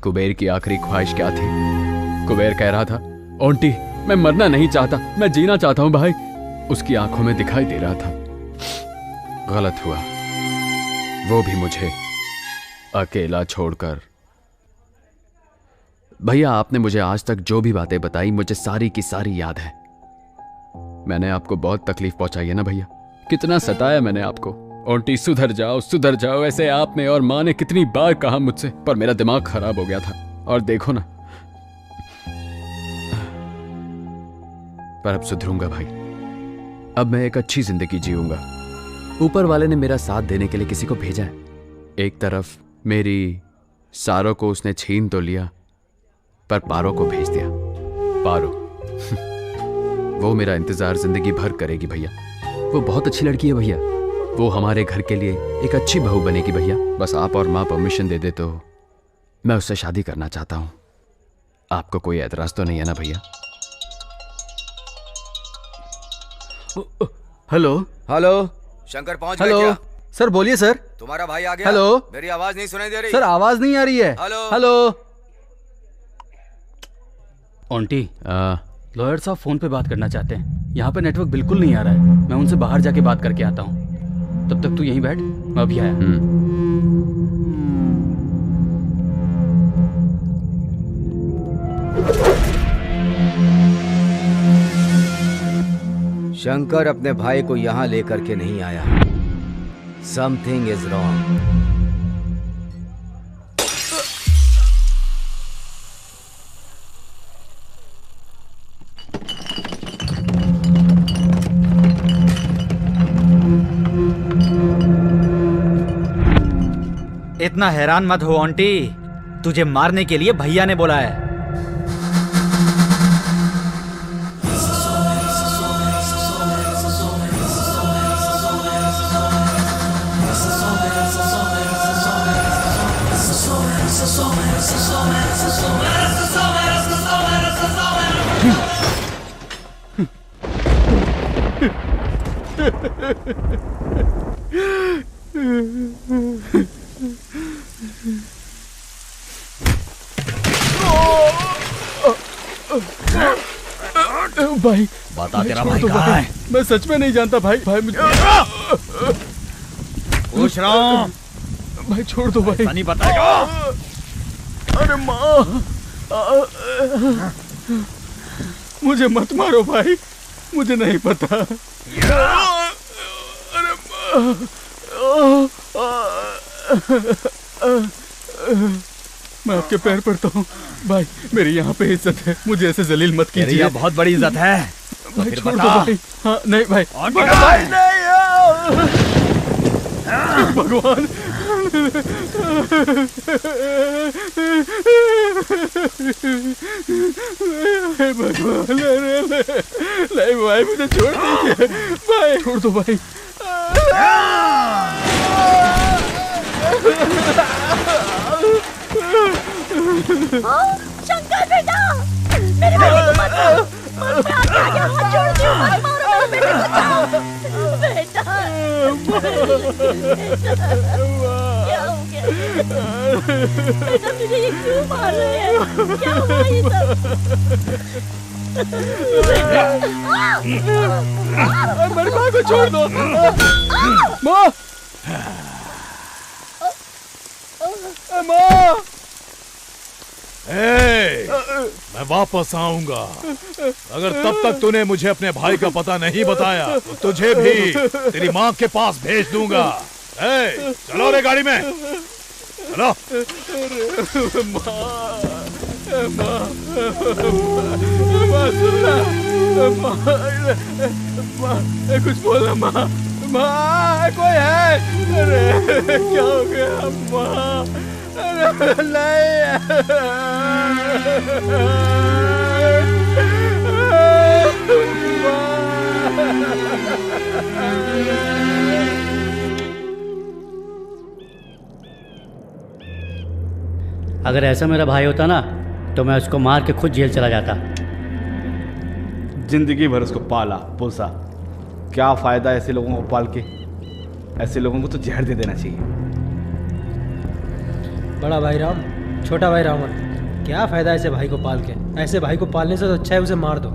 कुबेर की आखिरी ख्वाहिश क्या थी? कुबेर कह रहा था, ओंटी, मैं मरना नहीं चाहता, मैं जीना चाहता हूं भाई। उसकी आंखों में दिखाई दे रहा था। गलत हुआ, वो भी मुझे अकेला छोड़कर। भैया, आपने मुझे आज तक जो भी बातें बताई, मुझे सारी की सारी याद है। मैंने आपको बहुत तकलीफ पहुंचाई है ना भैया? कितना सताया मैंने आपको। ओंटी, सुधर जाओ, ऐसे आपने और माँ ने कितनी बार कहा मुझसे, पर मेरा दिमाग खराब हो गया था। और देखो ना, पर अब सुधरूंगा भाई। अब मैं एक अच्छी जिंदगी जीऊंगा। ऊपर वाले ने मेरा साथ देने के लिए किसी को भेजा है। एक तरफ मेरी सारो को उसने छीन तो लिया, पर पारो को भेज दिया। पारो वो मेरा इंतजार जिंदगी भर करेगी भैया। वो बहुत अच्छी लड़की है भैया। वो हमारे घर के लिए एक अच्छी बहू बनेगी भैया। बस आप और माँ परमिशन दे दे तो मैं उससे शादी करना चाहता हूँ। आपको कोई एतराज तो नहीं है ना भैया? हेलो हेलो, शंकर पहुंच गए हेलो क्या? सर, बोलिए सर। तुम्हारा भाई आ गया? हेलो, मेरी आवाज नहीं सुनाई दे रही? सर, आवाज नहीं आ रही है। Hello hello. आंटी, लॉयर साहब फोन पे बात करना चाहते हैं। यहाँ पे नेटवर्क बिल्कुल नहीं आ रहा है। मैं उनसे बाहर जाके बात करके आता हूँ। तब तक तू यहीं बैठ, मैं अभी आया। शंकर अपने भाई को यहाँ लेकर के नहीं आया। Something is wrong. इतना हैरान मत हो आंटी, तुझे मारने के लिए भैया ने बोला है। भाई बता तेरा भाई कहाँ है? मैं सच में नहीं जानता भाई। भाई मुझे पूछ रहा हूँ। भाई छोड़ दो भाई। नहीं बताएगा। अरे माँ, मुझे मत मारो भाई, मुझे नहीं पता। अरे मैं आपके पैर पड़ता हूँ भाई, मेरी यहाँ पे इज्जत है, मुझे ऐसे जलील मत कीजिए। यहाँ बहुत बड़ी इज्जत है। भाई फिर छोड़ दो बता। भाई। हाँ नहीं भाई, भाई भगवान। भगवान नहीं भाई, मुझे छोड़ दीजिए भाई, छोड़ दो भाई। शंकर बेटा, मेरे बेटे को मत मारो, मैं आपके आगे हाथ जोड़ती हूँ, मत मारो मेरे बेटे को, जाओ बेटा। क्या हो गया बेटा, मुझे ये क्यों मार रहे हैं? क्या हुआ ये सब? मेरी माँ को छोड़ दो। माँ, माँ, मैं वापस आऊंगा। अगर तब तक तूने मुझे अपने भाई का पता नहीं बताया तो तुझे भी तेरी माँ के पास भेज दूंगा। चलो रे गाड़ी में, चलो। कुछ बोलना माँ, माँ कोई है? अरे क्या हो गया माँ? अरे अगर ऐसा मेरा भाई होता ना तो मैं उसको मार के खुद जेल चला जाता। जिंदगी भर उसको पाला पोसा, क्या फायदा ऐसे लोगों को पाल के? ऐसे लोगों को तो जहर दे देना चाहिए। बड़ा भाई राम, छोटा भाई रावण, क्या फायदा ऐसे भाई को पाल के? ऐसे भाई को पालने से तो अच्छा है उसे मार दो।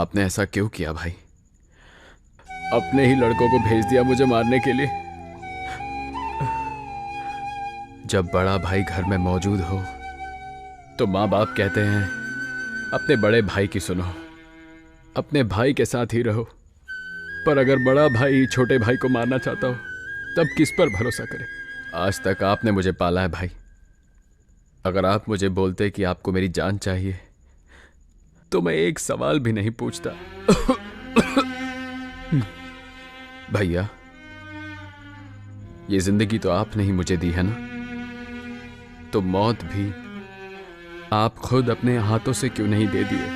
आपने ऐसा क्यों किया भाई? अपने ही लड़कों को भेज दिया मुझे मारने के लिए। जब बड़ा भाई घर में मौजूद हो तो माँ बाप कहते हैं अपने बड़े भाई की सुनो, अपने भाई के साथ ही रहो। पर अगर बड़ा भाई छोटे भाई को मारना चाहता हो तब किस पर भरोसा करे? आज तक आपने मुझे पाला है भाई। अगर आप मुझे बोलते कि आपको मेरी जान चाहिए तो मैं एक सवाल भी नहीं पूछता। भैया, ये जिंदगी तो आपने ही मुझे दी है ना, तो मौत भी आप खुद अपने हाथों से क्यों नहीं दे दिए?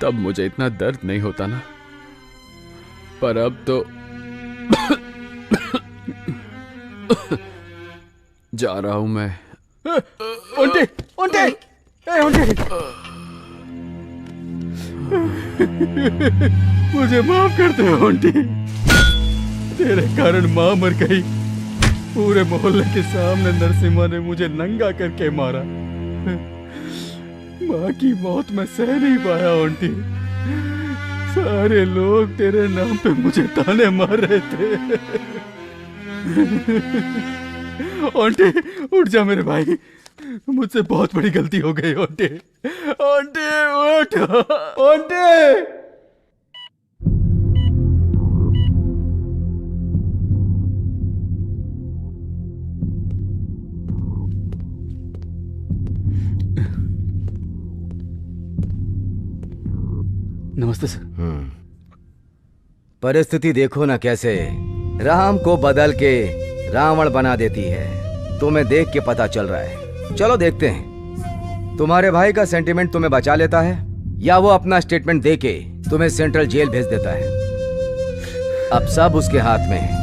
तब मुझे इतना दर्द नहीं होता ना। पर अब तो जा रहा हूं मैं। ओंटे, ओंटे, ओंटे। मुझे माफ कर दे ओंटे। तेरे कारण मां मर गई। पूरे मोहल्ले के सामने नरसिम्हा ने मुझे नंगा करके मारा। माँ की मौत मैं सह नहीं पाया ओंटी। सारे लोग तेरे नाम पे मुझे ताने मार रहे थे। ओंटी उठ जा मेरे भाई, मुझसे बहुत बड़ी गलती हो गई ओंटी। ओंटी उठ, ओंटी। नमस्ते सर। परिस्थिति देखो ना कैसे राम को बदल के रावण बना देती है। तुम्हें देख के पता चल रहा है। चलो देखते हैं तुम्हारे भाई का सेंटिमेंट तुम्हें बचा लेता है या वो अपना स्टेटमेंट देके तुम्हें सेंट्रल जेल भेज देता है। अब सब उसके हाथ में है।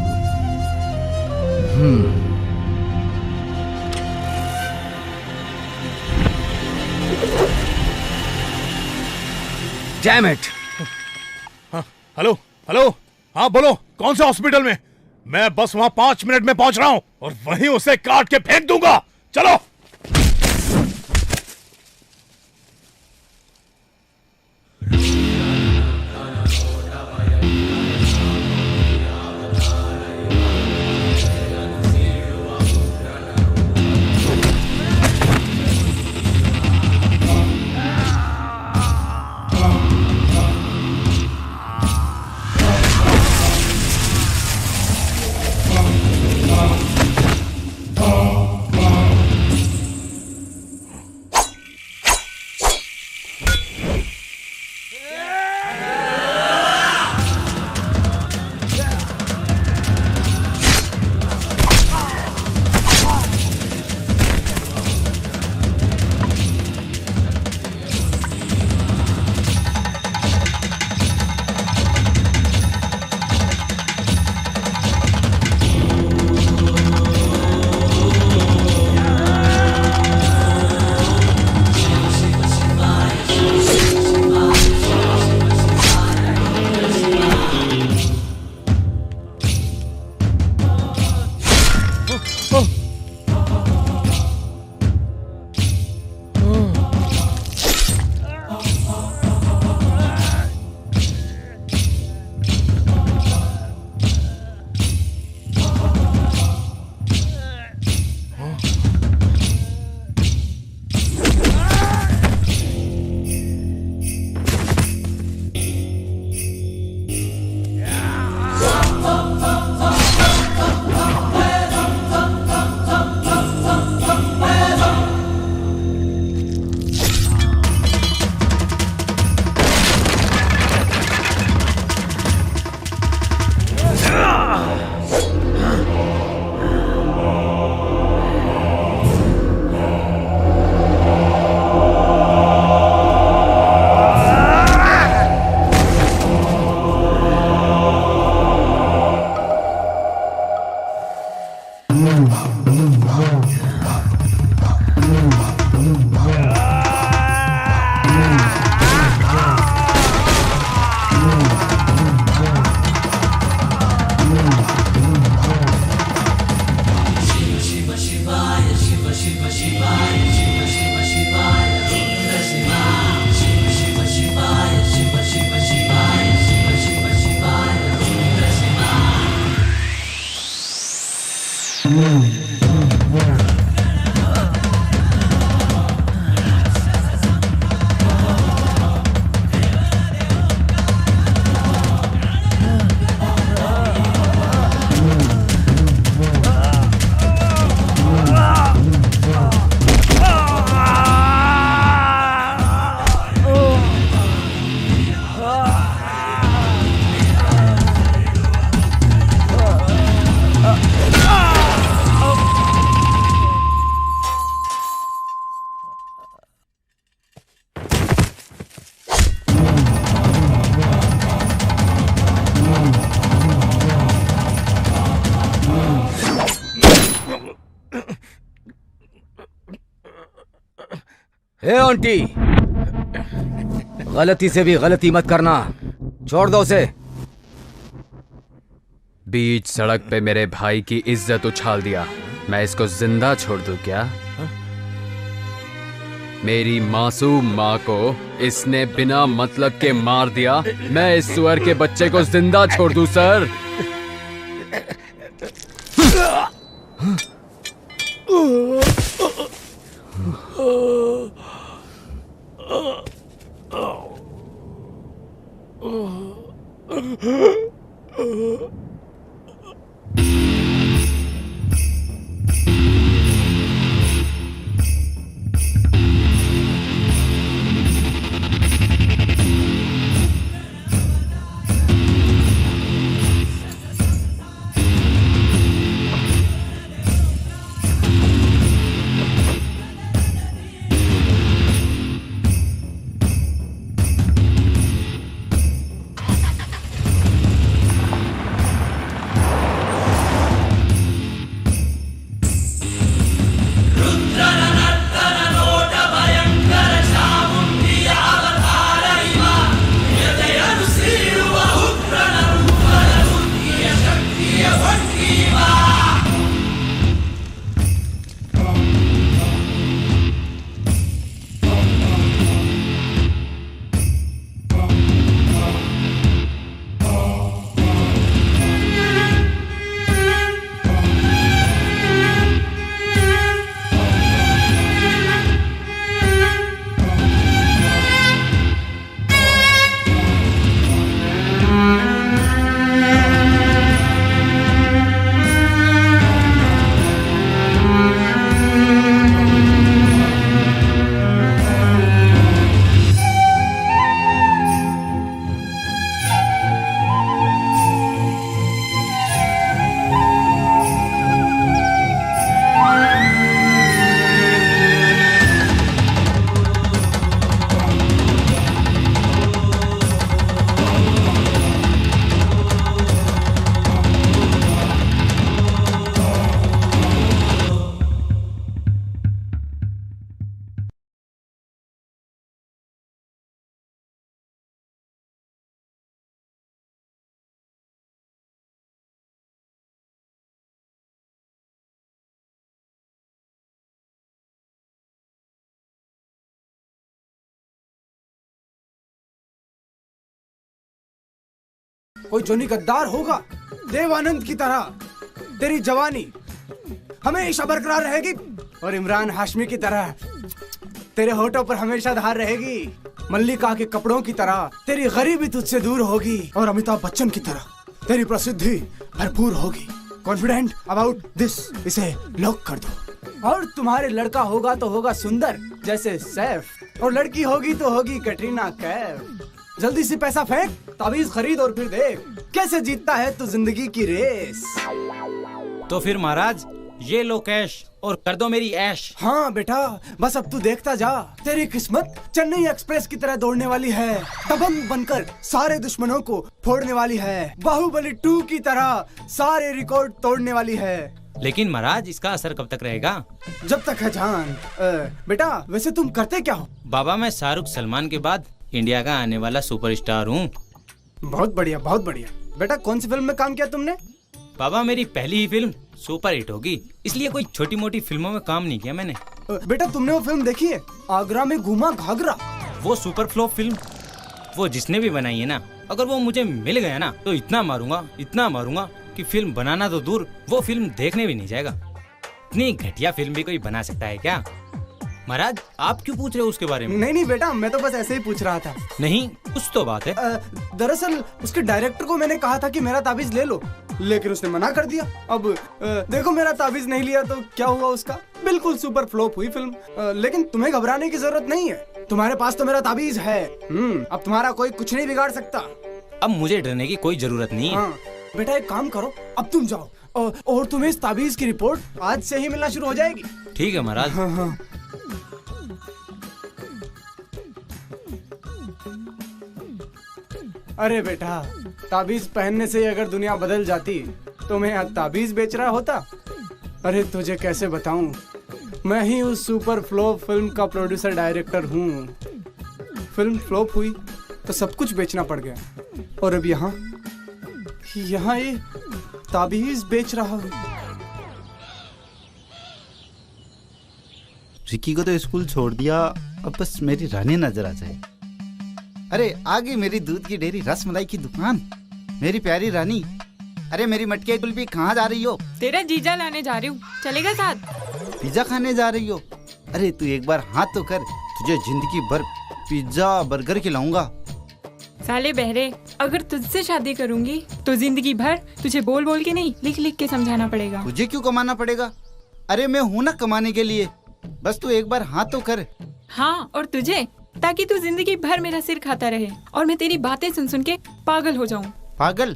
Damn it! हेलो हेलो, हाँ बोलो, कौन से हॉस्पिटल में? मैं बस वहां 5 मिनट में पहुंच रहा हूं और वहीं उसे काट के फेंक दूंगा। चलो। हे आंटी, गलती से भी गलती मत करना, छोड़ दो उसे। बीच सड़क पे मेरे भाई की इज्जत उछाल दिया, मैं इसको जिंदा छोड़ दूं क्या? मेरी मासूम माँ को इसने बिना मतलब के मार दिया, मैं इस सुअर के बच्चे को जिंदा छोड़ दूं सर? कोई जोनी गद्दार होगा देवानंद की तरह, तेरी जवानी हमेशा बरकरार रहेगी, और इमरान हाशमी की तरह तेरे होठों पर हमेशा धार रहेगी। मल्लिका के कपड़ों की तरह तेरी गरीबी तुझसे दूर होगी, और अमिताभ बच्चन की तरह तेरी प्रसिद्धि भरपूर होगी। कॉन्फिडेंट अबाउट दिस, इसे लॉक कर दो। और तुम्हारे लड़का होगा तो होगा सुंदर जैसे सैफ, और लड़की होगी तो होगी कैटरीना कैफ। जल्दी से पैसा फेंक, ताबीज खरीद और फिर देख कैसे जीतता है तू जिंदगी की रेस। तो फिर महाराज ये लो कैश और कर दो मेरी ऐश। हाँ बेटा, बस अब तू देखता जा, तेरी किस्मत चेन्नई एक्सप्रेस की तरह दौड़ने वाली है, दबंग बनकर सारे दुश्मनों को फोड़ने वाली है, बाहुबली 2 की तरह सारे रिकॉर्ड तोड़ने वाली है। लेकिन महाराज इसका असर कब तक रहेगा? जब तक है जान। बेटा वैसे तुम करते क्या हो? बाबा मैं शाहरुख सलमान के बाद इंडिया का आने वाला सुपरस्टार हूँ। बहुत बढ़िया, बहुत बढ़िया। बेटा कौन सी फिल्म में काम किया तुमने? बाबा मेरी पहली ही फिल्म सुपर हिट होगी, इसलिए कोई छोटी मोटी फिल्मों में काम नहीं किया मैंने। बेटा तुमने वो फिल्म देखी है, आगरा में घूमा घाघरा? वो सुपर फ्लॉप फिल्म, वो जिसने भी बनाई है ना, अगर वो मुझे मिल गया ना तो इतना मारूंगा कि फिल्म बनाना तो दूर, वो फिल्म देखने भी नहीं जाएगा। इतनी घटिया फिल्म भी कोई बना सकता है क्या? महाराज आप क्यों पूछ रहे हो उसके बारे में? नहीं बेटा, मैं तो बस ऐसे ही पूछ रहा था। नहीं कुछ तो बात है। दरअसल उसके डायरेक्टर को मैंने कहा था कि मेरा ताबीज ले लो, लेकिन उसने मना कर दिया। अब देखो मेरा ताबीज नहीं लिया तो क्या हुआ उसका, बिल्कुल सुपर फ्लॉप हुई फिल्म। लेकिन तुम्हें घबराने की जरूरत नहीं है, तुम्हारे पास तो मेरा ताबीज है। अब तुम्हारा कोई कुछ नहीं बिगाड़ सकता। अब मुझे डरने की कोई जरूरत नहीं है। हाँ, बेटा एक काम करो, अब तुम जाओ और तुम्हें इस ताबीज की रिपोर्ट आज से ही मिलना शुरू हो जाएगी। ठीक है महाराज। हाँ। अरे बेटा, ताबीज पहनने से अगर दुनिया बदल जाती तो मैं यहाँ ताबीज बेच रहा होता। अरे तुझे कैसे बताऊं, मैं ही उस सुपर फ्लॉप फिल्म का प्रोड्यूसर डायरेक्टर हूँ। फिल्म फ्लॉप हुई तो सब कुछ बेचना पड़ गया और अब यहाँ ये ताबीज बेच रहा हूँ। रिकी को तो स्कूल छोड़ दिया, अब बस मेरी रानी नजर आ जाए। अरे आ गई मेरी दूध की डेयरी रसमलाई की दुकान। मेरी प्यारी रानी, अरे मेरी मटके कुल्फी कहाँ जा रही हो? तेरा जीजा लाने जा रही हूँ, चलेगा साथ? पिज्जा खाने जा रही हो? अरे तू एक बार हाथ तो कर, तुझे जिंदगी भर पिज्जा बर्गर खिलाऊंगा। साले बहरे, अगर तुझसे शादी करूंगी तो जिंदगी भर तुझे बोल बोल के नहीं, लिख लिख के समझाना पड़ेगा। तुझे क्यों कमाना पड़ेगा? अरे मैं हूँ ना कमाने के लिए, बस तू एक बार हाथ तो कर। हाँ, और तुझे, ताकि तू जिंदगी भर मेरा सिर खाता रहे और मैं तेरी बातें सुन सुन के पागल हो जाऊं। पागल?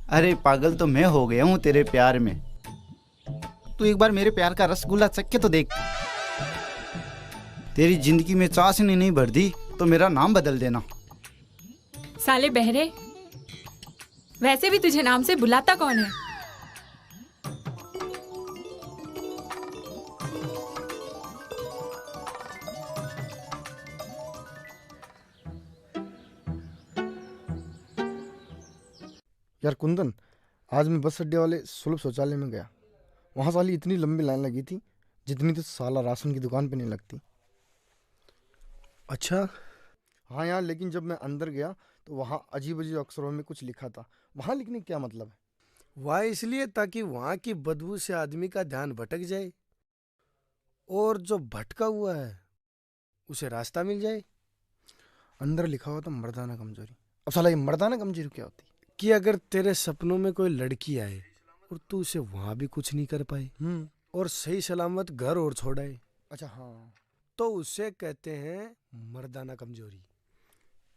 अरे पागल तो मैं हो गया हूँ तेरे प्यार में। तू एक बार मेरे प्यार का रसगुल्ला चख के तो देख। तेरी जिंदगी में चाशनी नहीं भरती तो मेरा नाम बदल देना। साले बहरे, वैसे भी तुझे नाम से बुलाता कौन है? यार कुंदन, आज मैं बस अड्डे वाले सुलभ शौचालय में गया। वहाँ साली इतनी लंबी लाइन लगी थी जितनी तो साला राशन की दुकान पे नहीं लगती। अच्छा? हाँ यार, लेकिन जब मैं अंदर गया तो वहाँ अजीब अजीब अक्षरों में कुछ लिखा था। वहाँ लिखने का क्या मतलब है? वह इसलिए ताकि वहाँ की बदबू से आदमी का ध्यान भटक जाए और जो भटका हुआ है उसे रास्ता मिल जाए। अंदर लिखा हुआ था मर्दाना कमजोरी। अब साला ये मर्दाना कमजोरी क्या होती है? कि अगर तेरे सपनों में कोई लड़की आए और तू उसे वहां भी कुछ नहीं कर पाए और सही सलामत घर और छोड़ाए, अच्छा हाँ, तो उसे कहते हैं मर्दाना कमजोरी।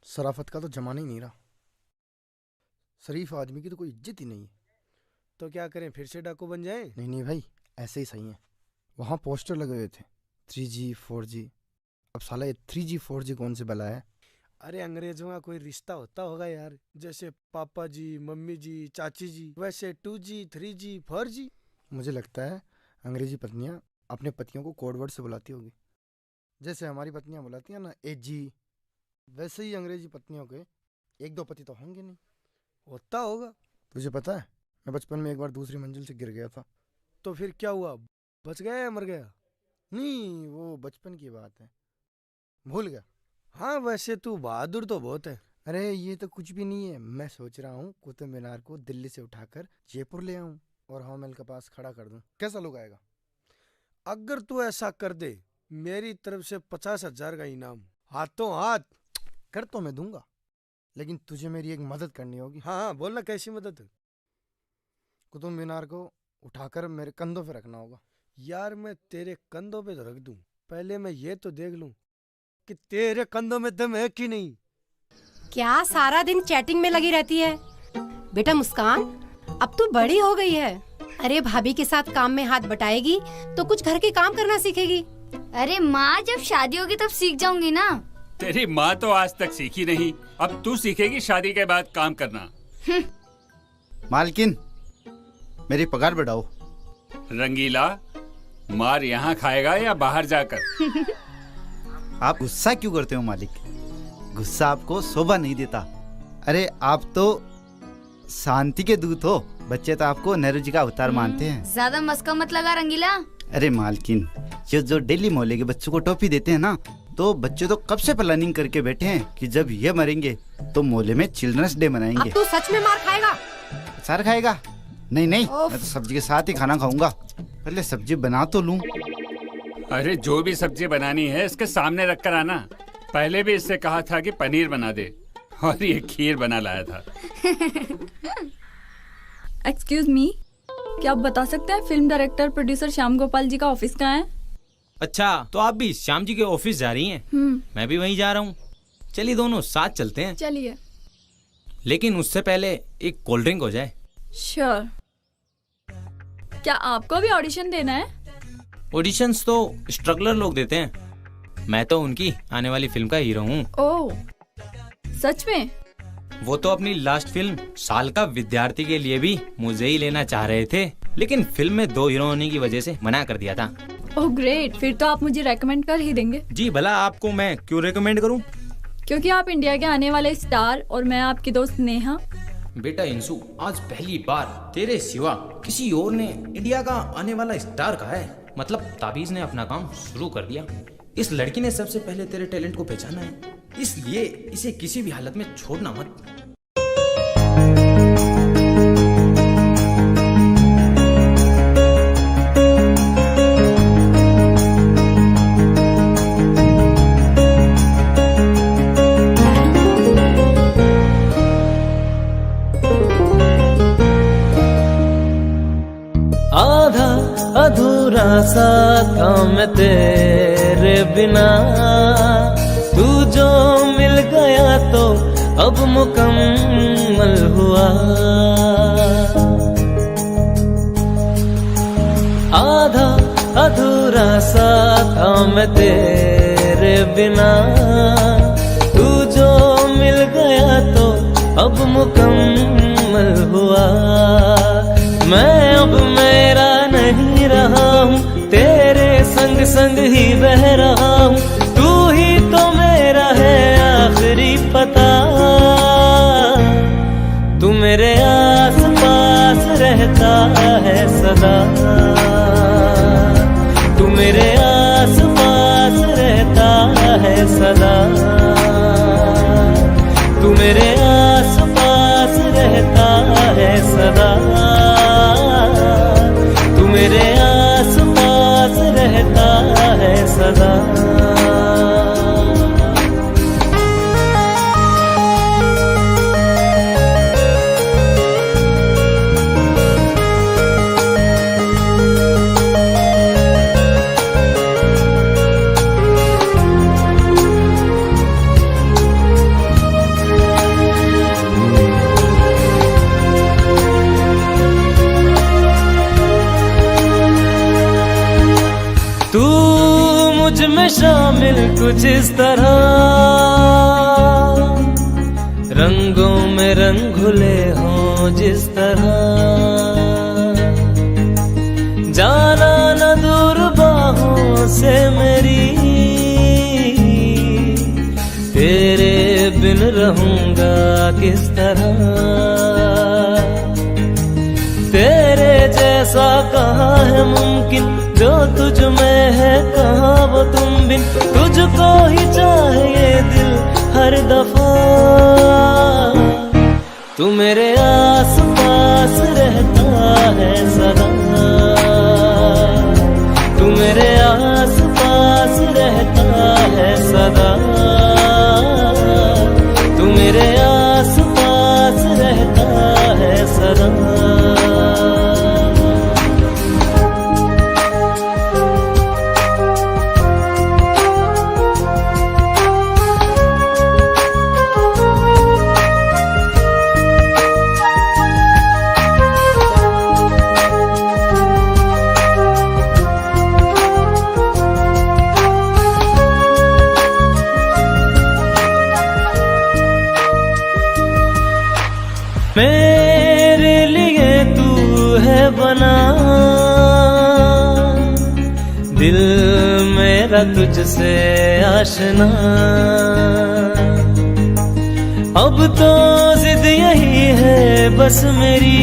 शराफत का तो जमाना ही नहीं रहा। शरीफ आदमी की तो कोई इज्जत ही नहीं है। तो क्या करें, फिर से डाकू बन जाएं? नहीं नहीं भाई, ऐसे ही सही है। वहाँ पोस्टर लगे हुए थे 3G 4G। अब साला ये 3G 4G कौन से बला है? अरे अंग्रेजों का कोई रिश्ता होता होगा यार, जैसे पापा जी, मम्मी जी, चाची जी, वैसे 2G 3G 4G। मुझे लगता है अंग्रेजी पत्नियां अपने पतियों को कोड वर्ड से बुलाती होगी, जैसे हमारी पत्नियां बुलाती हैं ना AG। वैसे ही अंग्रेजी पत्नियों के एक दो पति तो होंगे नहीं। होता होगा। तुझे पता है, मैं बचपन में एक बार दूसरी मंजिल से गिर गया था। तो फिर क्या हुआ, बच गया या मर गया? नहीं, वो बचपन की बात है, भूल गया। हाँ, वैसे तू बहादुर तो बहुत है। अरे ये तो कुछ भी नहीं है। मैं सोच रहा हूँ कुतुब मीनार को दिल्ली से उठाकर जयपुर ले आऊं और हवा महल के पास खड़ा कर दूं। कैसा लोग आएगा? अगर तू ऐसा कर दे, मेरी तरफ से 50,000 का इनाम, हाथों हाथ। कर तो मैं दूंगा, लेकिन तुझे मेरी एक मदद करनी होगी। हाँ हाँ, बोलना, कैसी मदद? कुतुब मीनार को उठाकर मेरे कंधों पे रखना होगा। यार मैं तेरे कंधों पे तो रख दूं, पहले मैं ये तो देख लूं कि तेरे कंधों में दम है कि नहीं। क्या सारा दिन चैटिंग में लगी रहती है? बेटा मुस्कान, अब तू बड़ी हो गई है। अरे भाभी के साथ काम में हाथ बटाएगी तो कुछ घर के काम करना सीखेगी। अरे माँ, जब शादी होगी तब सीख जाऊंगी ना। तेरी माँ तो आज तक सीखी नहीं, अब तू सीखेगी शादी के बाद काम करना। मालकिन, मेरी पगार बढ़ाओ। रंगीला, मार यहाँ खाएगा या बाहर जाकर? आप गुस्सा क्यों करते हो मालिक? गुस्सा आपको शोभा नहीं देता। अरे आप तो शांति के दूत हो, बच्चे तो आपको नेहरू जी का अवतार मानते हैं। ज्यादा मस्का मत लगा रंगीला। अरे मालकिन, जो डेली मोहल्ले के बच्चों को टॉफी देते हैं ना, तो बच्चे तो कब से प्लानिंग करके बैठे हैं कि जब ये मरेंगे तो मोहल्ले में चिल्ड्रंस डे मनाएंगे। अब तू सच में मार खाएगा? सर खाएगा? नहीं नहीं, मैं तो सब्जी के साथ ही खाना खाऊंगा। पहले सब्जी बना तो लूं। अरे जो भी सब्जी बनानी है इसके सामने रख कर आना। पहले भी इससे कहा था कि पनीर बना दे और ये खीर बना लाया था। एक्सक्यूज मी, क्या आप बता सकते हैं film director producer Shyam Gopal ji का ऑफिस कहाँ है? अच्छा, तो आप भी श्याम जी के ऑफिस जा रही हैं? मैं भी वहीं जा रहा हूँ। चलिए दोनों साथ चलते हैं। चलिए, लेकिन उससे पहले एक कोल्ड ड्रिंक हो जाए। श्योर। क्या आपको भी ऑडिशन देना है? ऑडिशंस तो स्ट्रगलर लोग देते हैं, मैं तो उनकी आने वाली फिल्म का हीरो हूँ। ओह, सच में? वो तो अपनी लास्ट फिल्म साल का विद्यार्थी के लिए भी मुझे ही लेना चाह रहे थे, लेकिन फिल्म में 2 हीरो होने की वजह से मना कर दिया था। ओह ग्रेट, फिर तो आप मुझे रेकमेंड कर ही देंगे। जी भला, आपको मैं क्यों रेकमेंड करूं? क्योंकि आप इंडिया के आने वाले स्टार और मैं आपकी दोस्त नेहा। बेटा इंसु, आज पहली बार तेरे सिवा किसी और ने इंडिया का आने वाला स्टार कहा है। मतलब ताबीज ने अपना काम शुरू कर दिया। इस लड़की ने सबसे पहले तेरे टैलेंट को पहचाना है, इसलिए इसे किसी भी हालत में छोड़ना मत। आधा अधूरा सा था मैं तेरे बिना, तू जो मिल गया तो अब मुकम्मल हुआ। आधा अधूरा सा था मैं तेरे बिना, तू जो मिल गया तो अब मुकम्मल हुआ। मैं अब मेरा नहीं रहा हूँ, तेरे संग संग ही बह रहा हूँ। तू ही तो मेरा है आखिरी पता, तू मेरे आस पास रहता है सदा। तू मेरे आस पास रहता है सदा, तू मेरे आस पास रहता है सदा। तू मेरे आस पास रहता है सदा। तू मुझ में शामिल कुछ इस तरह, रंगों में रंग घुले हों जिस तरह। जाना न दूर बाहों से मेरी, तेरे बिन रहूंगा किस तरह। तेरे जैसा कहाँ है मुमकिन, जो तुझ में है कहाँ वो तुम बिन। तुझको ही चाहिए दिल हर दफा, तू मेरे आस पास रहता है सदा। तू मेरे आस पास रहता है सदा। तू मेरे आस पास रहता है सदा। मेरे लिए तू है बना, दिल मेरा तुझसे आशना। अब तो जिद यही है बस मेरी,